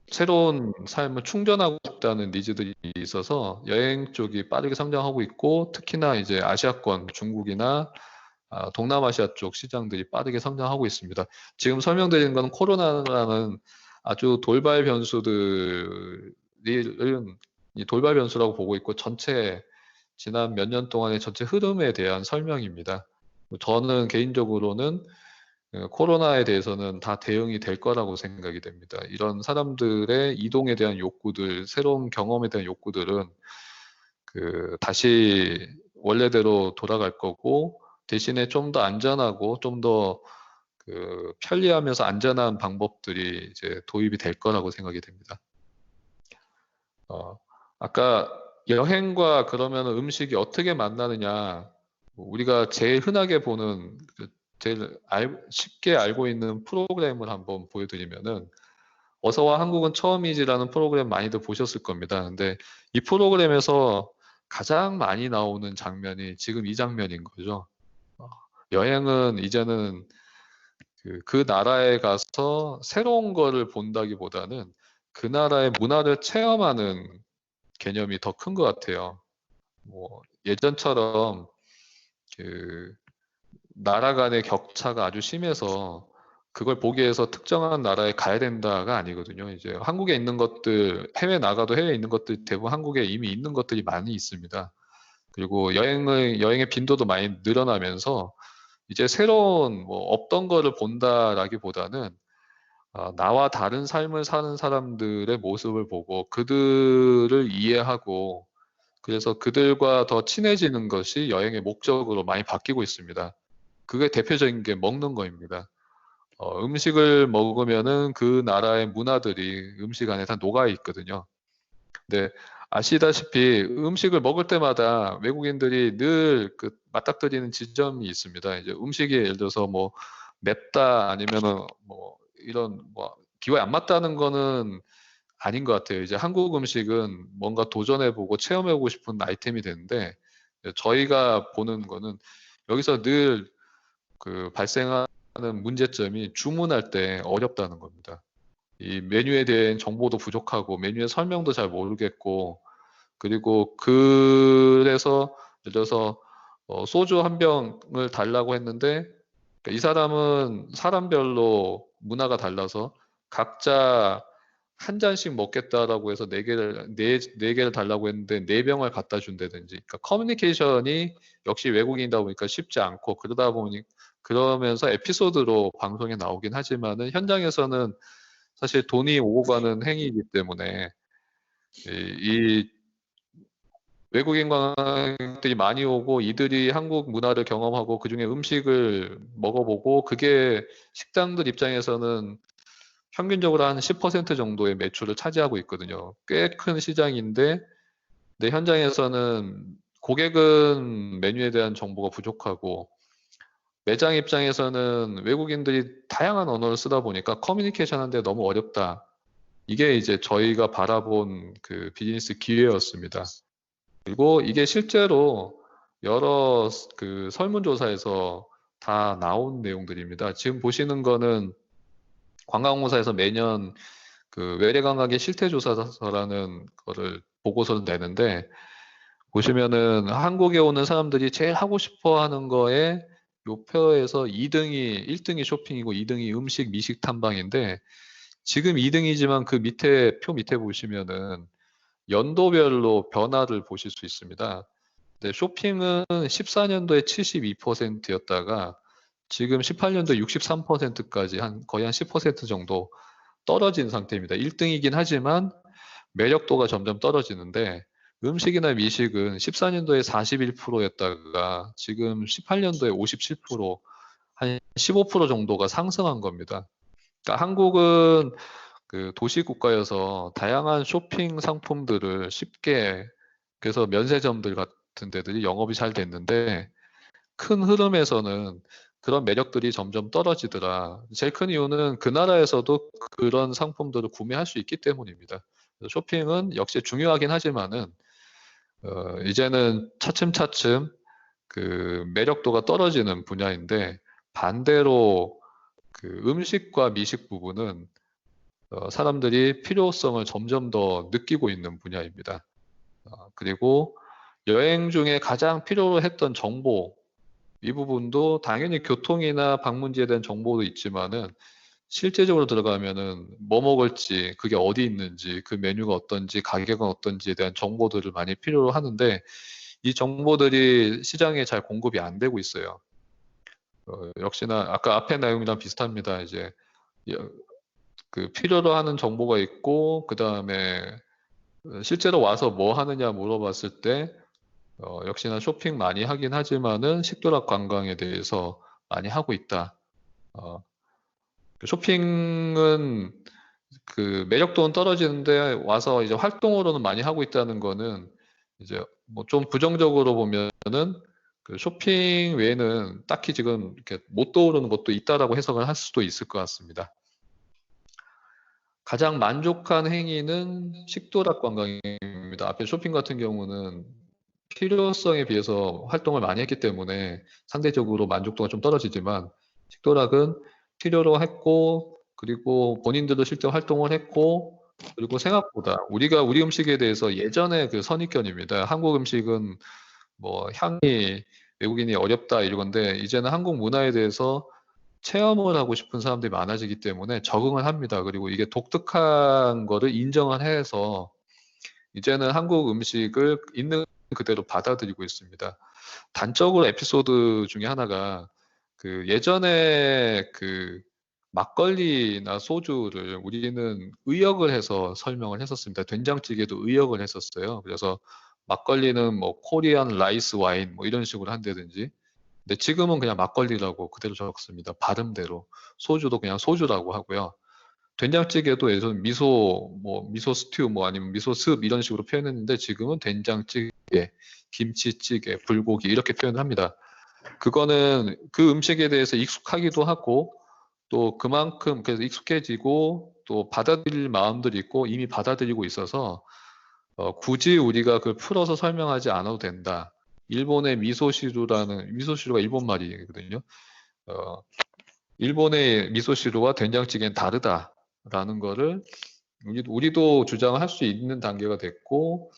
새로운 삶을 충전하고 싶다는 니즈들이 있어서 여행 쪽이 빠르게 성장하고 있고 특히나 이제 아시아권 중국이나 동남아시아 쪽 시장들이 빠르게 성장하고 있습니다. 지금 설명드린 건 코로나라는 아주 돌발 변수들을 이 돌발 변수라고 보고 있고 지난 몇 년 동안의 전체 흐름에 대한 설명입니다. 저는 개인적으로는 코로나에 대해서는 다 대응이 될 거라고 생각이 됩니다. 이런 사람들의 이동에 대한 욕구들, 새로운 경험에 대한 욕구들은 다시 원래대로 돌아갈 거고 대신에 좀 더 안전하고 좀 더 편리하면서 안전한 방법들이 이제 도입이 될 거라고 생각이 됩니다. 아까 여행과 그러면 음식이 어떻게 만나느냐, 우리가 제일 흔하게 보는 제일 쉽게 알고 있는 프로그램을 한번 보여드리면은 어서와 한국은 처음이지라는 프로그램 많이들 보셨을 겁니다. 근데 이 프로그램에서 가장 많이 나오는 장면이 지금 이 장면인 거죠. 여행은 이제는 그 나라에 가서 새로운 거를 본다기보다는 그 나라의 문화를 체험하는 개념이 더 큰 것 같아요. 뭐 예전처럼 나라 간의 격차가 아주 심해서 그걸 보기 위해서 특정한 나라에 가야 된다가 아니거든요. 이제 한국에 있는 것들, 해외 나가도 해외에 있는 것들 대부분 한국에 이미 있는 것들이 많이 있습니다. 그리고 여행의 빈도도 많이 늘어나면서 이제 새로운 없던 거를 본다라기보다는 나와 다른 삶을 사는 사람들의 모습을 보고 그들을 이해하고 그래서 그들과 더 친해지는 것이 여행의 목적으로 많이 바뀌고 있습니다. 그게 대표적인 게 먹는 거입니다. 음식을 먹으면은 그 나라의 문화들이 음식 안에 다 녹아 있거든요. 근데 아시다시피 음식을 먹을 때마다 외국인들이 늘 맞닥뜨리는 지점이 있습니다. 이제 음식이 예를 들어서 맵다 아니면은 이런 기호에 안 맞다는 거는 아닌 것 같아요. 이제 한국 음식은 뭔가 도전해보고 체험해보고 싶은 아이템이 되는데 저희가 보는 거는 여기서 늘 발생하는 문제점이 주문할 때 어렵다는 겁니다. 이 메뉴에 대한 정보도 부족하고 메뉴의 설명도 잘 모르겠고 그리고 그래서 예를 들어서 소주 한 병을 달라고 했는데 이 사람은 사람별로 문화가 달라서 각자 한 잔씩 먹겠다라고 해서 네 개를 달라고 했는데 4병을 갖다 준다든지 그러니까 커뮤니케이션이 역시 외국인이다 보니까 쉽지 않고 그러면서 에피소드로 방송에 나오긴 하지만은 현장에서는 사실 돈이 오고 가는 행위이기 때문에 이 외국인 관광객들이 많이 오고 이들이 한국 문화를 경험하고 그중에 음식을 먹어보고 그게 식당들 입장에서는 평균적으로 한 10% 정도의 매출을 차지하고 있거든요. 꽤 큰 시장인데 현장에서는 고객은 메뉴에 대한 정보가 부족하고 매장 입장에서는 외국인들이 다양한 언어를 쓰다 보니까 커뮤니케이션 하는데 너무 어렵다. 이게 이제 저희가 바라본 비즈니스 기회였습니다. 그리고 이게 실제로 여러 설문조사에서 다 나온 내용들입니다. 지금 보시는 거는 관광공사에서 매년 외래관광객 실태조사라는 거를 보고서를 내는데 보시면은 한국에 오는 사람들이 제일 하고 싶어 하는 거에 요 표에서 1등이 쇼핑이고 2등이 음식, 미식 탐방인데 지금 2등이지만 그 밑에 표 밑에 보시면은 연도별로 변화를 보실 수 있습니다. 네, 쇼핑은 14년도에 72%였다가 지금 18년도에 63%까지 거의 한 10% 정도 떨어진 상태입니다. 1등이긴 하지만 매력도가 점점 떨어지는데 음식이나 미식은 14년도에 41%였다가 지금 18년도에 57%, 한 15% 정도가 상승한 겁니다. 그러니까 한국은 그 도시 국가여서 다양한 쇼핑 상품들을 쉽게, 그래서 면세점들 같은 데들이 영업이 잘 됐는데 큰 흐름에서는 그런 매력들이 점점 떨어지더라. 제일 큰 이유는 그 나라에서도 그런 상품들을 구매할 수 있기 때문입니다. 그래서 쇼핑은 역시 중요하긴 하지만은 이제는 차츰차츰 그 매력도가 떨어지는 분야인데 반대로 그 음식과 미식 부분은 사람들이 필요성을 점점 더 느끼고 있는 분야입니다. 그리고 여행 중에 가장 필요로 했던 정보, 이 부분도 당연히 교통이나 방문지에 대한 정보도 있지만은 실제적으로 들어가면은 뭐 먹을지, 그게 어디 있는지, 그 메뉴가 어떤지, 가격은 어떤지에 대한 정보들을 많이 필요로 하는데 이 정보들이 시장에 잘 공급이 안 되고 있어요. 역시나 아까 앞에 내용이랑 비슷합니다. 이제 그 필요로 하는 정보가 있고 그 다음에 실제로 와서 뭐 하느냐 물어봤을 때 역시나 쇼핑 많이 하긴 하지만은 식도락 관광에 대해서 많이 하고 있다. 쇼핑은 그 매력도는 떨어지는데 와서 이제 활동으로는 많이 하고 있다는 거는 이제 뭐 좀 부정적으로 보면은 그 쇼핑 외에는 딱히 지금 이렇게 못 떠오르는 것도 있다라고 해석을 할 수도 있을 것 같습니다. 가장 만족한 행위는 식도락 관광입니다. 앞에 쇼핑 같은 경우는 필요성에 비해서 활동을 많이 했기 때문에 상대적으로 만족도가 좀 떨어지지만 식도락은 필요로 했고 그리고 본인들도 실제 활동을 했고 그리고 생각보다 우리 음식에 대해서 예전에 그 선입견입니다. 한국 음식은 뭐 향이 외국인이 어렵다 이러건데 이제는 한국 문화에 대해서 체험을 하고 싶은 사람들이 많아지기 때문에 적응을 합니다. 그리고 이게 독특한 거를 인정을 해서 이제는 한국 음식을 있는 그대로 받아들이고 있습니다. 단적으로 에피소드 중에 하나가 그 예전에 그 막걸리나 소주를 우리는 의역을 해서 설명을 했었습니다. 된장찌개도 의역을 했었어요. 그래서 막걸리는 뭐 코리안 라이스 와인 뭐 이런 식으로 한다든지. 근데 지금은 그냥 막걸리라고 그대로 적습니다. 발음대로. 소주도 그냥 소주라고 하고요. 된장찌개도 예전 미소 스튜 뭐 아니면 미소 습 이런 식으로 표현했는데 지금은 된장찌개, 김치찌개, 불고기 이렇게 표현을 합니다. 그거는 그 음식에 대해서 익숙하기도 하고 또 그만큼 그래서 익숙해지고 또 받아들일 마음들이 있고 이미 받아들이고 있어서 굳이 우리가 그걸 풀어서 설명하지 않아도 된다. 일본의 미소시루가 일본 말이거든요. 일본의 미소시루와 된장찌개는 다르다라는 거를 우리도 주장을 할 수 있는 단계가 됐고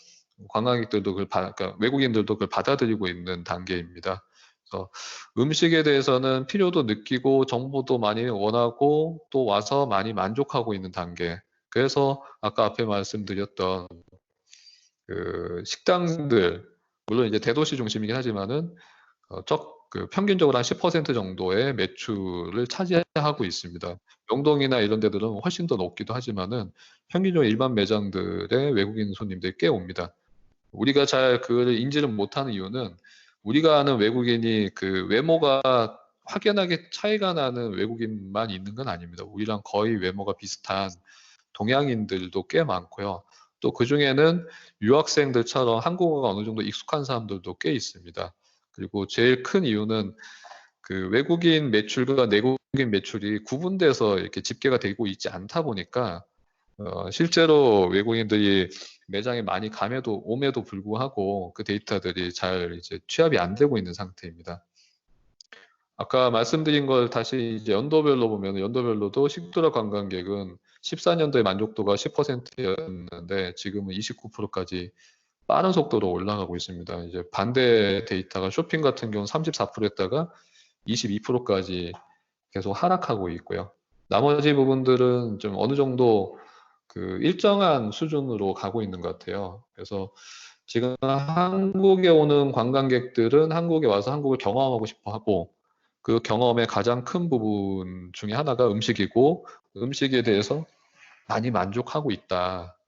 관광객들도 그러니까 외국인들도 그걸 받아들이고 있는 단계입니다. 그래서 음식에 대해서는 필요도 느끼고 정보도 많이 원하고 또 와서 많이 만족하고 있는 단계. 그래서 아까 앞에 말씀드렸던 그 식당들 물론 이제 대도시 중심이긴 하지만은 그 평균적으로 한 10% 정도의 매출을 차지하고 있습니다. 명동이나 이런 데들은 훨씬 더 높기도 하지만은 평균적으로 일반 매장들의 외국인 손님들이 꽤 옵니다. 우리가 잘 그걸 인지를 못하는 이유는 우리가 아는 외국인이 그 외모가 확연하게 차이가 나는 외국인만 있는 건 아닙니다. 우리랑 거의 외모가 비슷한 동양인들도 꽤 많고요. 또 그중에는 유학생들처럼 한국어가 어느 정도 익숙한 사람들도 꽤 있습니다. 그리고 제일 큰 이유는 그 외국인 매출과 내국인 매출이 구분돼서 이렇게 집계가 되고 있지 않다 보니까 실제로 외국인들이 매장에 많이 옴에도 불구하고 그 데이터들이 잘 이제 취합이 안 되고 있는 상태입니다. 아까 말씀드린 걸 다시 이제 연도별로 보면 연도별로도 식도락 관광객은 14년도에 만족도가 10%였는데 지금은 29%까지 빠른 속도로 올라가고 있습니다. 이제 반대 데이터가 쇼핑 같은 경우는 34%였다가 22%까지 계속 하락하고 있고요. 나머지 부분들은 좀 어느 정도 그 일정한 수준으로 가고 있는 것 같아요. 그래서 지금 한국에 오는 관광객들은 한국에 와서 한국을 경험하고 싶어 하고, 그 경험의 가장 큰 부분 중에 하나가 음식이고, 음식에 대해서 많이 만족하고 있다.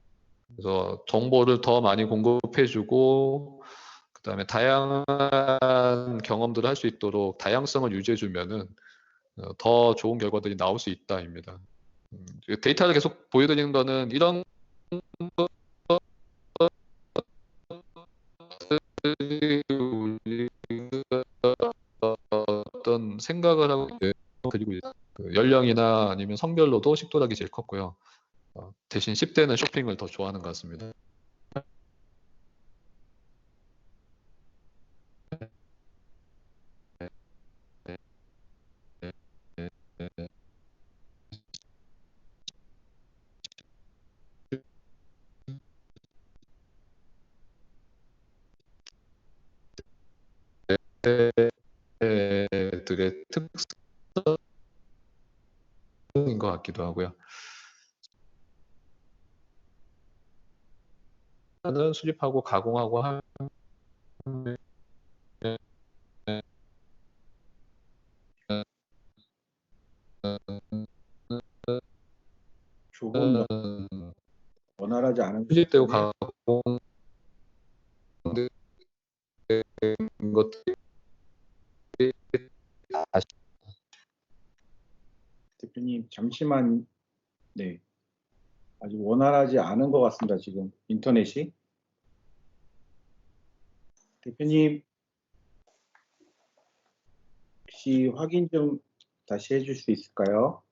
그래서 정보를 더 많이 공급해주고, 그다음에 다양한 경험들을 할 수 있도록 다양성을 유지해주면은 더 좋은 결과들이 나올 수 있다입니다. 데이터를 계속 보여드리는 거는 이런 어떤 생각을 하고, 그리고 그 연령이나 아니면 성별로도 식도락이 제일 컸고요. 대신 10대는 쇼핑을 더 좋아하는 것 같습니다. 들의 특성인 것 같기도 하고요. 는 수집하고 가공하고 하면 조금 더 원활하지 않은 것 수집되고 같은데요. 가공된 것들이 다시 대표님 잠시만. 네, 아직 원활하지 않은 것 같습니다. 지금 인터넷이. 대표님 혹시 확인 좀 다시 해줄 수 있을까요?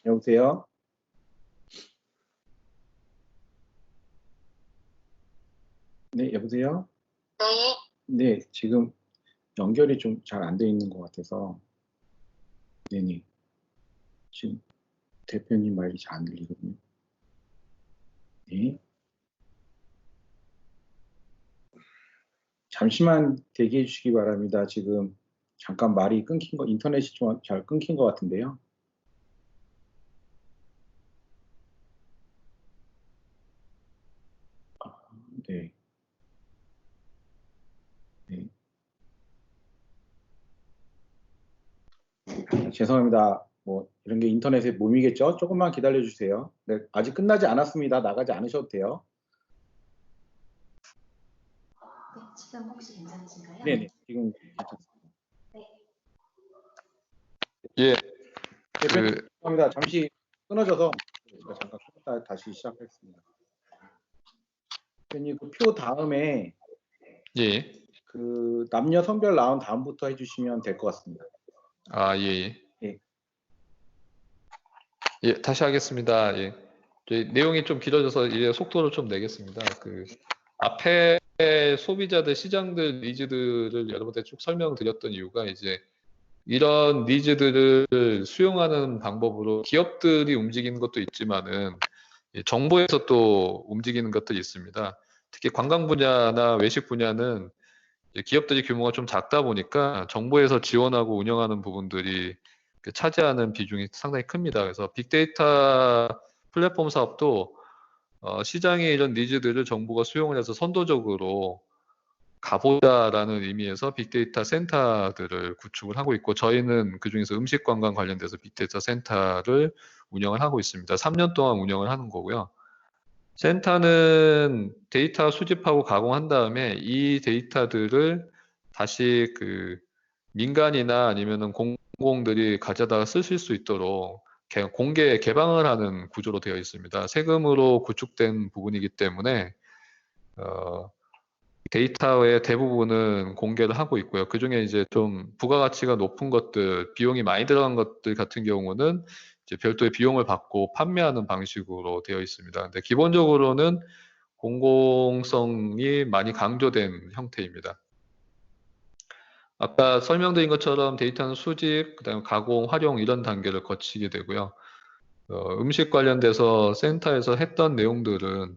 여보세요? 네, 여보세요? 네, 지금 연결이 좀 잘 안 돼 있는 것 같아서. 네네. 지금 대표님 말이 잘 안 들리거든요. 네. 잠시만 대기해 주시기 바랍니다. 지금 잠깐 말이 끊긴 거, 인터넷이 좀 잘 끊긴 것 같은데요. 네. 네. 죄송합니다. 뭐 이런 게 인터넷의 몸이겠죠? 조금만 기다려 주세요. 네, 아직 끝나지 않았습니다. 나가지 않으셔도 돼요. 네, 지금 혹시 괜찮으신가요? 네네. 지금 괜찮습니다. 예, 대표님 그 죄송합니다. 잠시 끊어져서 제가 잠깐 끊었다 다시 시작하겠습니다. 대표님 그 표 다음에 예, 그 남녀 성별 나온 다음부터 해주시면 될 것 같습니다. 예. 예. 예, 다시 하겠습니다. 예. 내용이 좀 길어져서 이제 속도를 좀 내겠습니다. 그 앞에 소비자들, 시장들 니즈들을 여러분한테 쭉 설명드렸던 이유가 이제 이런 니즈들을 수용하는 방법으로 기업들이 움직이는 것도 있지만은 정부에서 또 움직이는 것들이 있습니다. 특히 관광 분야나 외식 분야는 기업들이 규모가 좀 작다 보니까 정부에서 지원하고 운영하는 부분들이 차지하는 비중이 상당히 큽니다. 그래서 빅데이터 플랫폼 사업도 시장의 이런 니즈들을 정부가 수용을 해서 선도적으로 가보자라는 의미에서 빅데이터 센터들을 구축을 하고 있고, 저희는 그중에서 음식 관광 관련돼서 빅데이터 센터를 운영을 하고 있습니다. 3년 동안 운영을 하는 거고요. 센터는 데이터 수집하고 가공한 다음에 이 데이터들을 다시 그 민간이나 아니면은 공공들이 가져다가 쓰실 수 있도록 공개 개방을 하는 구조로 되어 있습니다. 세금으로 구축된 부분이기 때문에 데이터의 대부분은 공개를 하고 있고요. 그 중에 이제 좀 부가가치가 높은 것들, 비용이 많이 들어간 것들 같은 경우는 이제 별도의 비용을 받고 판매하는 방식으로 되어 있습니다. 근데 기본적으로는 공공성이 많이 강조된 형태입니다. 아까 설명드린 것처럼 데이터는 수집, 그다음에 가공, 활용 이런 단계를 거치게 되고요. 음식 관련돼서 센터에서 했던 내용들은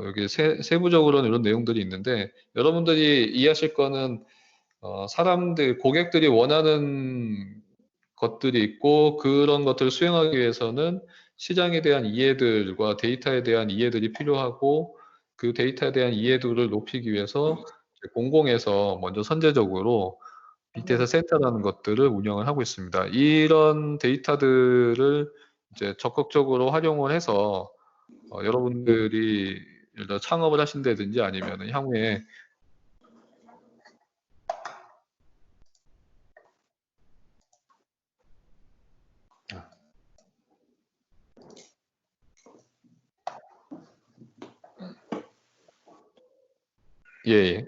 여기 세부적으로는 이런 내용들이 있는데 여러분들이 이해하실 거는 고객들이 원하는 것들이 있고 그런 것들을 수행하기 위해서는 시장에 대한 이해들과 데이터에 대한 이해들이 필요하고 그 데이터에 대한 이해도를 높이기 위해서 공공에서 먼저 선제적으로 빅데이터 센터라는 것들을 운영을 하고 있습니다. 이런 데이터들을 이제 적극적으로 활용을 해서 여러분들이 예를 들어 창업을 하신다든지 아니면 향후에 예, 예.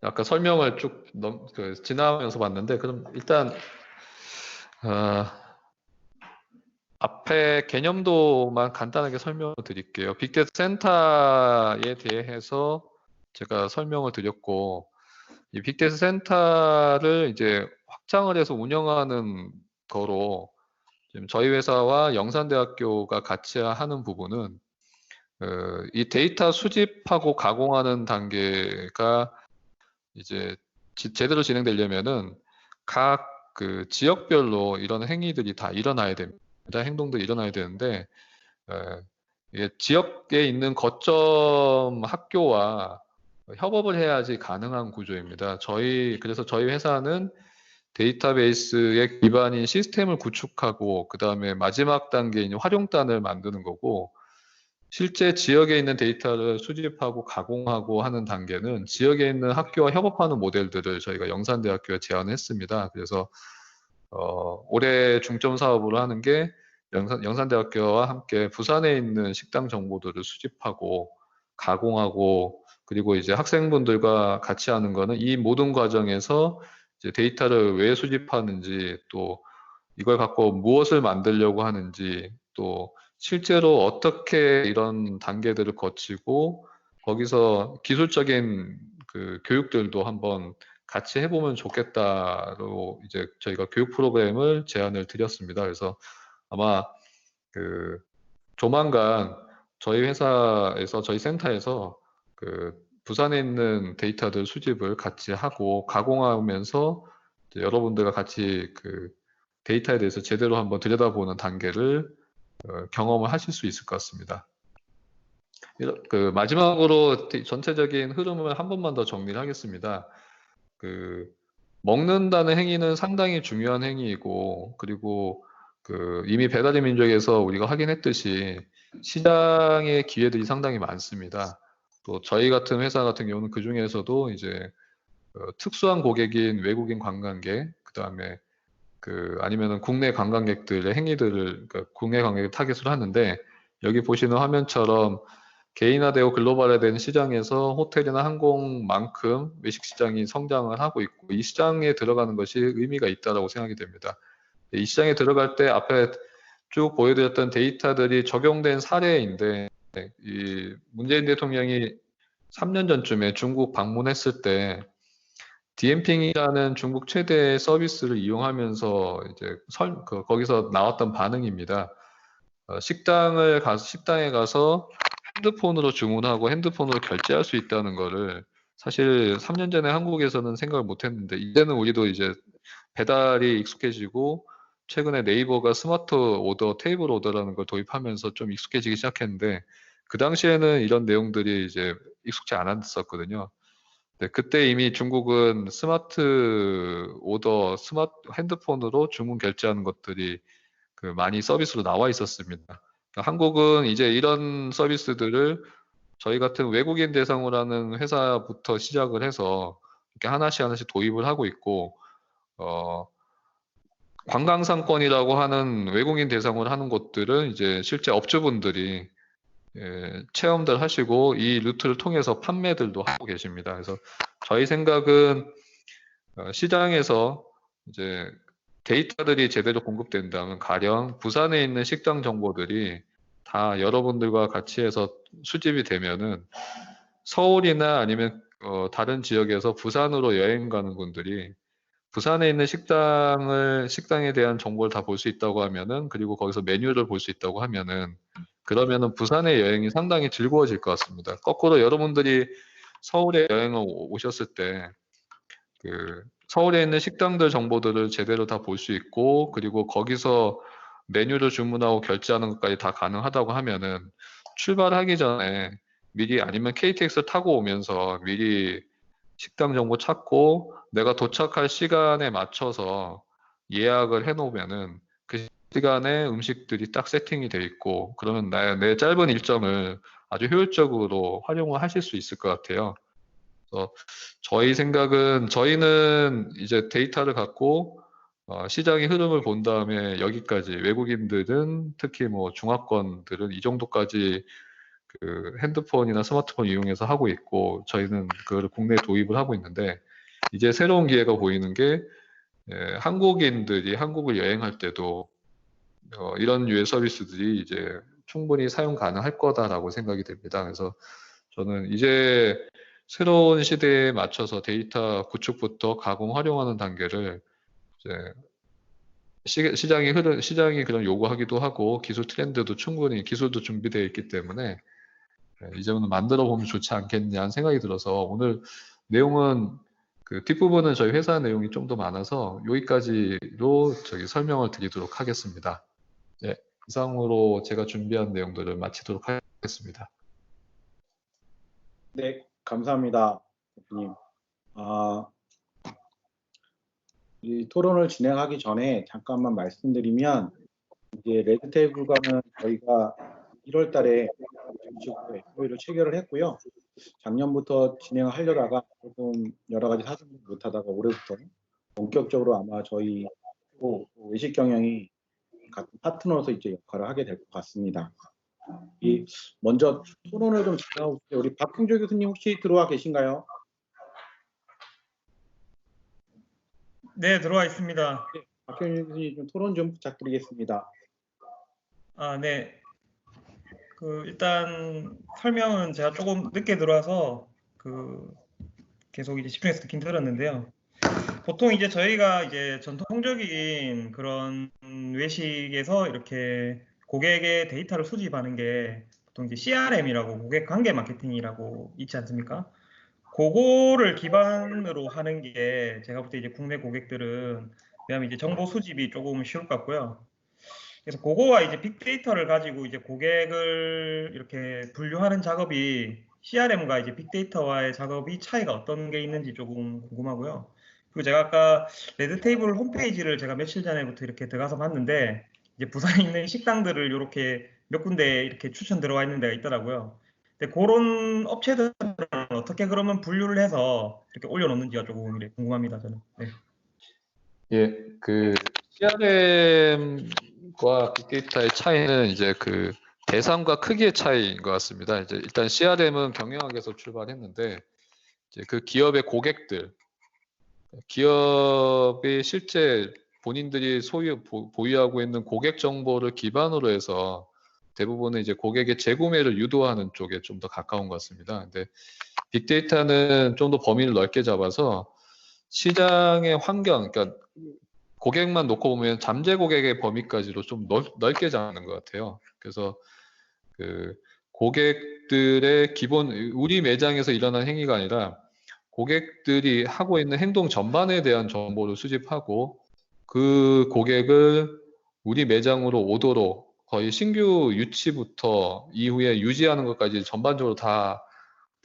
아까 설명을 쭉 지나가면서 봤는데 그럼 일단 앞에 개념도만 간단하게 설명을 드릴게요. 빅데이터 센터에 대해서 제가 설명을 드렸고 이 빅데이터 센터를 이제 확장을 해서 운영하는 거로 지금 저희 회사와 영산대학교가 같이 하는 부분은 이 데이터 수집하고 가공하는 단계가 이제 제대로 진행되려면은 각 그 지역별로 이런 행위들이 다 일어나야 됩니다. 행동들이 일어나야 되는데 이게 지역에 있는 거점 학교와 협업을 해야지 가능한 구조입니다. 그래서 저희 회사는 데이터베이스의 기반인 시스템을 구축하고 그 다음에 마지막 단계인 활용단을 만드는 거고 실제 지역에 있는 데이터를 수집하고 가공하고 하는 단계는 지역에 있는 학교와 협업하는 모델들을 저희가 영산대학교에 제안했습니다. 그래서 올해 중점 사업으로 하는 게 영산대학교와 함께 부산에 있는 식당 정보들을 수집하고 가공하고 그리고 이제 학생분들과 같이 하는 거는 이 모든 과정에서 이제 데이터를 왜 수집하는지 또 이걸 갖고 무엇을 만들려고 하는지 또 실제로 어떻게 이런 단계들을 거치고 거기서 기술적인 그 교육들도 한번 같이 해보면 좋겠다로 이제 저희가 교육 프로그램을 제안을 드렸습니다. 그래서 아마 그 조만간 저희 회사에서 저희 센터에서 그 부산에 있는 데이터들 수집을 같이 하고 가공하면서 이제 여러분들과 같이 그 데이터에 대해서 제대로 한번 들여다보는 단계를 경험을 하실 수 있을 것 같습니다. 그 마지막으로 전체적인 흐름을 한 번만 더 정리를 하겠습니다. 그 먹는다는 행위는 상당히 중요한 행위이고 그리고 그 이미 배달의 민족에서 우리가 확인했듯이 시장의 기회들이 상당히 많습니다. 또 저희 같은 회사 같은 경우는 그 중에서도 이제 특수한 고객인 외국인 관광객, 그 다음에 아니면은 국내 관광객들의 행위들을, 그러니까 국내 관광객을 타겟으로 하는데, 여기 보시는 화면처럼 개인화되고 글로벌화된 시장에서 호텔이나 항공만큼 외식 시장이 성장을 하고 있고, 이 시장에 들어가는 것이 의미가 있다고 생각이 됩니다. 이 시장에 들어갈 때 앞에 쭉 보여드렸던 데이터들이 적용된 사례인데, 이 문재인 대통령이 3년 전쯤에 중국 방문했을 때 디엠핑이라는 중국 최대 서비스를 이용하면서 이제 거기서 나왔던 반응입니다. 식당에 가서 핸드폰으로 주문하고 핸드폰으로 결제할 수 있다는 거를 사실 3년 전에 한국에서는 생각을 못 했는데 이제는 우리도 이제 배달이 익숙해지고 최근에 네이버가 스마트 오더, 테이블 오더라는 걸 도입하면서 좀 익숙해지기 시작했는데 그 당시에는 이런 내용들이 이제 익숙지 않았었거든요. 네, 그때 이미 중국은 스마트 오더, 스마트 핸드폰으로 주문 결제하는 것들이 많이 서비스로 나와 있었습니다. 그러니까 한국은 이제 이런 서비스들을 저희 같은 외국인 대상으로 하는 회사부터 시작을 해서 이렇게 하나씩 도입을 하고 있고, 관광상권이라고 하는 외국인 대상으로 하는 곳들은 이제 실제 업주분들이 체험들 하시고 이 루트를 통해서 판매들도 하고 계십니다. 그래서 저희 생각은 시장에서 이제 데이터들이 제대로 공급된다면 가령 부산에 있는 식당 정보들이 다 여러분들과 같이 해서 수집이 되면은 서울이나 아니면 다른 지역에서 부산으로 여행 가는 분들이 부산에 있는 식당에 대한 정보를 다 볼 수 있다고 하면은, 그리고 거기서 메뉴를 볼 수 있다고 하면은, 그러면은 부산의 여행이 상당히 즐거워질 것 같습니다. 거꾸로 여러분들이 서울에 여행을 오셨을 때, 서울에 있는 식당들 정보들을 제대로 다 볼 수 있고, 그리고 거기서 메뉴를 주문하고 결제하는 것까지 다 가능하다고 하면은, 출발하기 전에 미리, 아니면 KTX 타고 오면서 미리 식당 정보 찾고 내가 도착할 시간에 맞춰서 예약을 해놓으면은 그 시간에 음식들이 딱 세팅이 돼 있고, 그러면 내 짧은 일정을 아주 효율적으로 활용을 하실 수 있을 것 같아요. 그래서 저희 생각은, 저희는 이제 데이터를 갖고 시장의 흐름을 본 다음에 여기까지, 외국인들은 특히 뭐 중화권들은 이 정도까지 핸드폰이나 스마트폰 이용해서 하고 있고, 저희는 그걸 국내에 도입을 하고 있는데, 이제 새로운 기회가 보이는 게 한국인들이 한국을 여행할 때도 이런 유의 서비스들이 이제 충분히 사용 가능할 거다라고 생각이 됩니다. 그래서 저는 이제 새로운 시대에 맞춰서 데이터 구축부터 가공, 활용하는 단계를 이제 시장이 그런 요구하기도 하고, 기술 트렌드도 충분히, 기술도 준비되어 있기 때문에 이제는 만들어 보면 좋지 않겠냐는 생각이 들어서, 오늘 내용은 뒷부분은 저희 회사 내용이 좀 더 많아서 여기까지로 설명을 드리도록 하겠습니다. 네, 이상으로 제가 준비한 내용들을 마치도록 하겠습니다. 네, 감사합니다, 대표님. 이 토론을 진행하기 전에 잠깐만 말씀드리면, 이제 레드테이블과는 저희가 1월 달에 정식으로 FOA를 체결을 했고요. 작년부터 진행을 하려다가 조금 여러 가지 사정을 못하다가 올해부터 본격적으로 아마 저희 외식 경영이 같은 파트너로서 이제 역할을 하게 될 것 같습니다. 먼저 토론을 좀 진행하고 있어요. 우리 박형조 교수님 혹시 들어와 계신가요? 네, 들어와 있습니다. 박형조 교수님 좀 토론 좀 부탁드리겠습니다. 네. 일단 설명은 제가 조금 늦게 들어와서 계속 이제 집중해서 듣긴 들었는데요. 보통 이제 저희가 이제 전통적인 그런 외식에서 이렇게 고객의 데이터를 수집하는 게 보통 이제 CRM이라고, 고객 관계 마케팅이라고 있지 않습니까? 그거를 기반으로 하는 게 제가 볼 때 이제 국내 고객들은, 왜냐하면 이제 정보 수집이 조금 쉬울 것 같고요. 그래서 그거와 이제 빅데이터를 가지고 이제 고객을 이렇게 분류하는 작업이, CRM과 이제 빅데이터와의 작업이 차이가 어떤 게 있는지 조금 궁금하고요. 그리고 제가 아까 레드테이블 홈페이지를 제가 며칠 전에부터 이렇게 들어가서 봤는데, 이제 부산에 있는 식당들을 이렇게 몇 군데 이렇게 추천 들어와 있는 데가 있더라고요. 근데 그런 업체들은 어떻게 그러면 분류를 해서 이렇게 올려놓는지가 조금 궁금합니다, 저는. 네. 예, CRM과 빅데이터의 차이는 이제 대상과 크기의 차이인 것 같습니다. 이제 일단 CRM은 경영학에서 출발했는데, 이제 기업의 고객들, 기업이 실제 본인들이 보유하고 있는 고객 정보를 기반으로 해서 대부분은 이제 고객의 재구매를 유도하는 쪽에 좀 더 가까운 것 같습니다. 근데 빅데이터는 좀 더 범위를 넓게 잡아서 시장의 환경, 그러니까 고객만 놓고 보면 잠재 고객의 범위까지도 좀 넓게 잡는 것 같아요. 그래서 고객들의 기본, 우리 매장에서 일어난 행위가 아니라 고객들이 하고 있는 행동 전반에 대한 정보를 수집하고, 그 고객을 우리 매장으로 오도록 거의 신규 유치부터 이후에 유지하는 것까지 전반적으로 다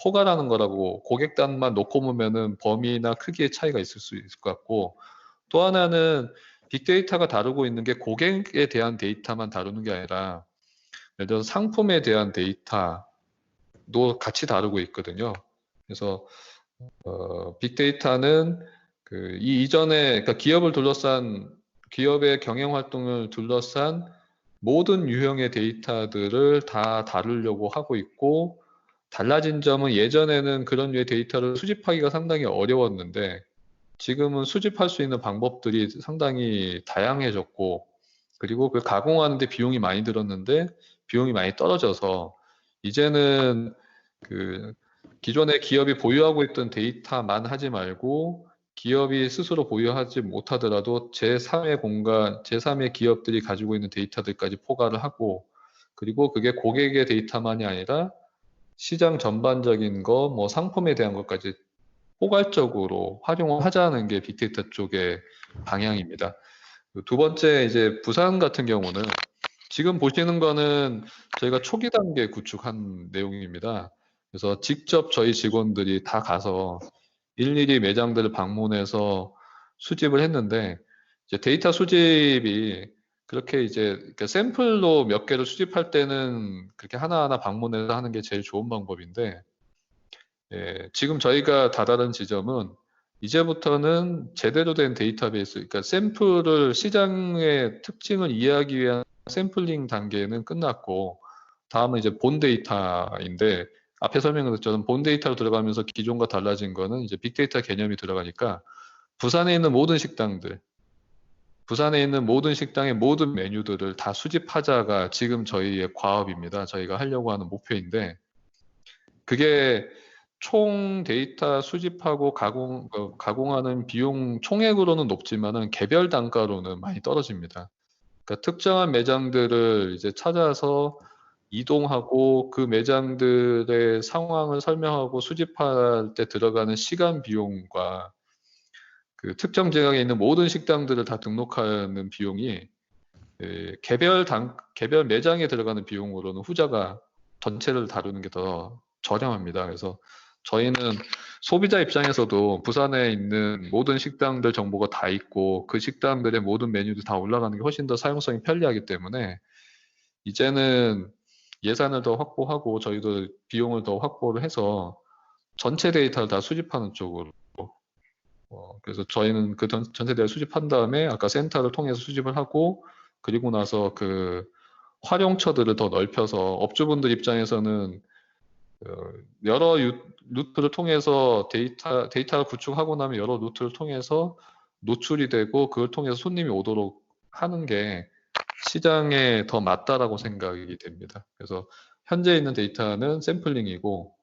포괄하는 거라고, 고객단만 놓고 보면은 범위나 크기의 차이가 있을 수 있을 것 같고, 또 하나는 빅데이터가 다루고 있는 게 고객에 대한 데이터만 다루는 게 아니라, 예를 들어서 상품에 대한 데이터도 같이 다루고 있거든요. 그래서 빅데이터는 이전에, 그러니까 기업의 경영 활동을 둘러싼 모든 유형의 데이터들을 다 다루려고 하고 있고, 달라진 점은 예전에는 그런 류의 데이터를 수집하기가 상당히 어려웠는데, 지금은 수집할 수 있는 방법들이 상당히 다양해졌고, 그리고 가공하는데 비용이 많이 들었는데 비용이 많이 떨어져서, 이제는 기존에 기업이 보유하고 있던 데이터만 하지 말고 기업이 스스로 보유하지 못하더라도 제3의 공간, 제3의 기업들이 가지고 있는 데이터들까지 포괄을 하고, 그리고 그게 고객의 데이터만이 아니라 시장 전반적인 거, 뭐 상품에 대한 것까지 포괄적으로 활용을 하자는 게 빅데이터 쪽의 방향입니다. 두 번째, 이제 부산 같은 경우는 지금 보시는 거는 저희가 초기 단계 구축한 내용입니다. 그래서 직접 저희 직원들이 다 가서 일일이 매장들을 방문해서 수집을 했는데, 이제 데이터 수집이 그렇게 이제 샘플로 몇 개를 수집할 때는 그렇게 하나하나 방문해서 하는 게 제일 좋은 방법인데, 예, 지금 저희가 다다른 지점은 이제부터는 제대로 된 데이터베이스, 그러니까 샘플을 시장의 특징을 이해하기 위한 샘플링 단계는 끝났고, 다음은 이제 본 데이터인데, 앞에 설명드렸던 본 데이터로 들어가면서 기존과 달라진 거는 이제 빅데이터 개념이 들어가니까 부산에 있는 모든 식당들, 부산에 있는 모든 식당의 모든 메뉴들을 다 수집하자가 지금 저희의 과업입니다. 저희가 하려고 하는 목표인데, 그게 총 데이터 수집하고 가공하는 비용 총액으로는 높지만은 개별 단가로는 많이 떨어집니다. 그러니까 특정한 매장들을 이제 찾아서 이동하고 그 매장들의 상황을 설명하고 수집할 때 들어가는 시간 비용과 그 특정 지역에 있는 모든 식당들을 다 등록하는 비용이 개별 매장에 들어가는 비용으로는 후자가 전체를 다루는 게 더 저렴합니다. 그래서 저희는 소비자 입장에서도 부산에 있는 모든 식당들 정보가 다 있고 그 식당들의 모든 메뉴도 다 올라가는 게 훨씬 더 사용성이 편리하기 때문에 이제는 예산을 더 확보하고 저희도 비용을 더 확보를 해서 전체 데이터를 다 수집하는 쪽으로 그래서 저희는 그 전체 데이터를 수집한 다음에 아까 센터를 통해서 수집을 하고 그리고 나서 그 활용처들을 더 넓혀서 업주분들 입장에서는 여러 루트를 통해서 데이터를 구축하고 나면 여러 루트를 통해서 노출이 되고 그걸 통해서 손님이 오도록 하는 게 시장에 더 맞다라고 생각이 됩니다. 그래서 현재 있는 데이터는 샘플링이고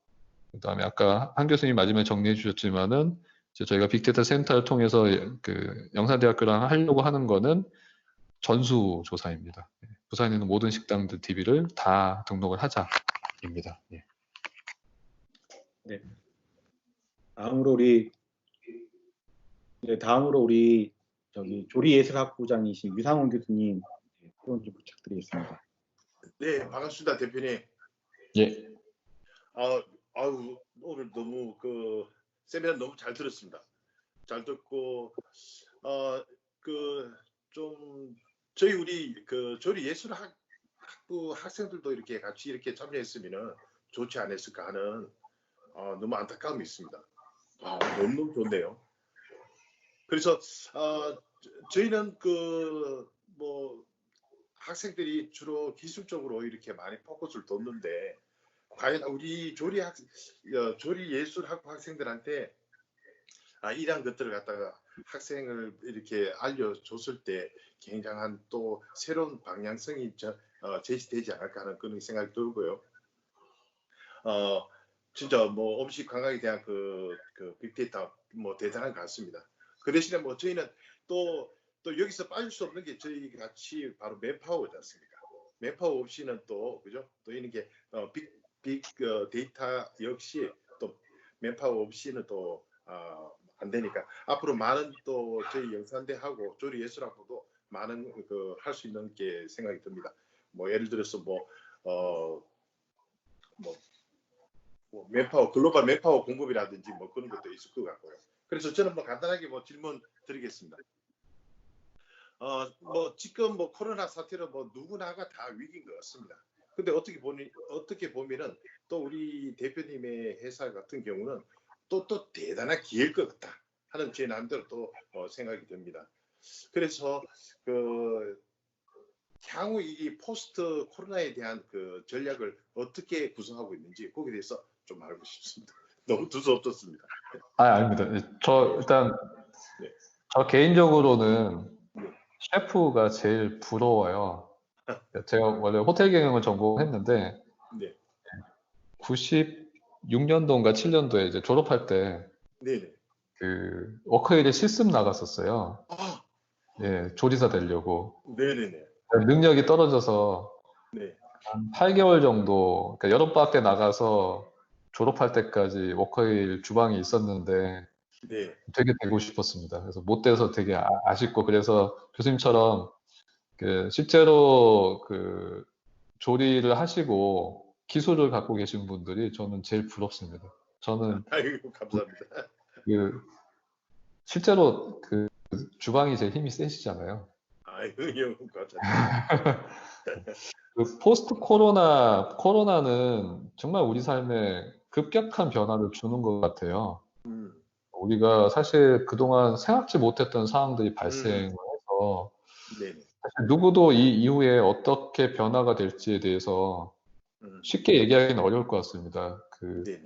그다음에 아까 한 교수님 마지막에 정리해 주셨지만은 이제 저희가 빅데이터 센터를 통해서 그 영산대학교랑 하려고 하는 거는 전수조사입니다. 부산에 있는 모든 식당들 DB를 다 등록을 하자입니다. 예. 네. 다음으로 우리 저기 조리예술학부장이신 유상훈 교수님 토론 좀 부탁드리겠습니다. 네, 반갑습니다, 대표님. 예. 아유, 오늘 너무 그 세미나 너무 잘 들었습니다. 잘 듣고 좀 저희 우리 그 조리예술학부 학생들도 이렇게 같이 이렇게 참여했으면은 좋지 않았을까 하는 너무 안타까움이 있습니다. 너무 좋네요. 그래서 저희는 그 뭐 학생들이 주로 기술적으로 이렇게 많이 포커스를 뒀는데 과연 우리 조리예술학부 학생들한테 이러한 것들을 갖다가 학생을 이렇게 알려줬을 때 굉장한 또 새로운 방향성이 제시되지 않을까 하는 그런 생각이 들고요. 진짜 뭐 음식 관광에 대한 그 빅데이터 뭐 대단한 것 같습니다. 그 대신에 뭐 저희는 또 여기서 빠질 수 없는 게 저희 같이 바로 맨파워지 않습니까? 맨파워 없이는 또 그죠? 또 이런 게 빅 데이터 역시 또 맨파워 없이는 또 안 되니까 앞으로 많은 또 저희 영산대하고 조리예술학부도 많은 그 할 수 있는 게 생각이 듭니다. 뭐 예를 들어서 맨파워 글로벌 맨파워 공급이라든지 뭐 그런 것도 있을 것 같고요. 그래서 저는 뭐 간단하게 뭐 질문 드리겠습니다. 뭐 지금 뭐 코로나 사태로 뭐 누구나가 다 위기인 것 같습니다. 근데 어떻게 보면은 또 우리 대표님의 회사 같은 경우는 또 대단한 기회일 것 같다 하는 제 나름대로 또 생각이 듭니다. 그래서 그 향후 이 포스트 코로나에 대한 그 전략을 어떻게 구성하고 있는지 거기에 대해서 좀 알고 싶습니다. 너무 두서없었습니다. 아닙니다. 일단 네. 저 개인적으로는 셰프가 제일 부러워요. 제가 원래 호텔 경영을 전공했는데 네. 6년도인가 7년도에 이제 졸업할 때 네네. 그 워커힐에 실습 나갔었어요. 아, 예, 조리사 되려고. 네네네. 능력이 떨어져서 네. 한 8개월 정도, 그러니까 여름방학 때 나가서 졸업할 때까지 워커힐 주방에 있었는데 네. 되게 되고 싶었습니다. 그래서 못 돼서 되게 아쉽고, 그래서 교수님처럼 그 실제로 그 조리를 하시고 기술을 갖고 계신 분들이 저는 제일 부럽습니다. 저는 아이고, 감사합니다. 그 실제로 그 주방이 제일 힘이 세시잖아요. 아이고, 형, 감사합니다. 그 포스트 코로나는 정말 우리 삶에 급격한 변화를 주는 것 같아요. 음, 우리가 사실 그동안 생각지 못했던 상황들이 발생을 해서 네네. 사실 누구도 이 이후에 어떻게 변화가 될지에 대해서 쉽게 얘기하기는 어려울 것 같습니다. 그 네네.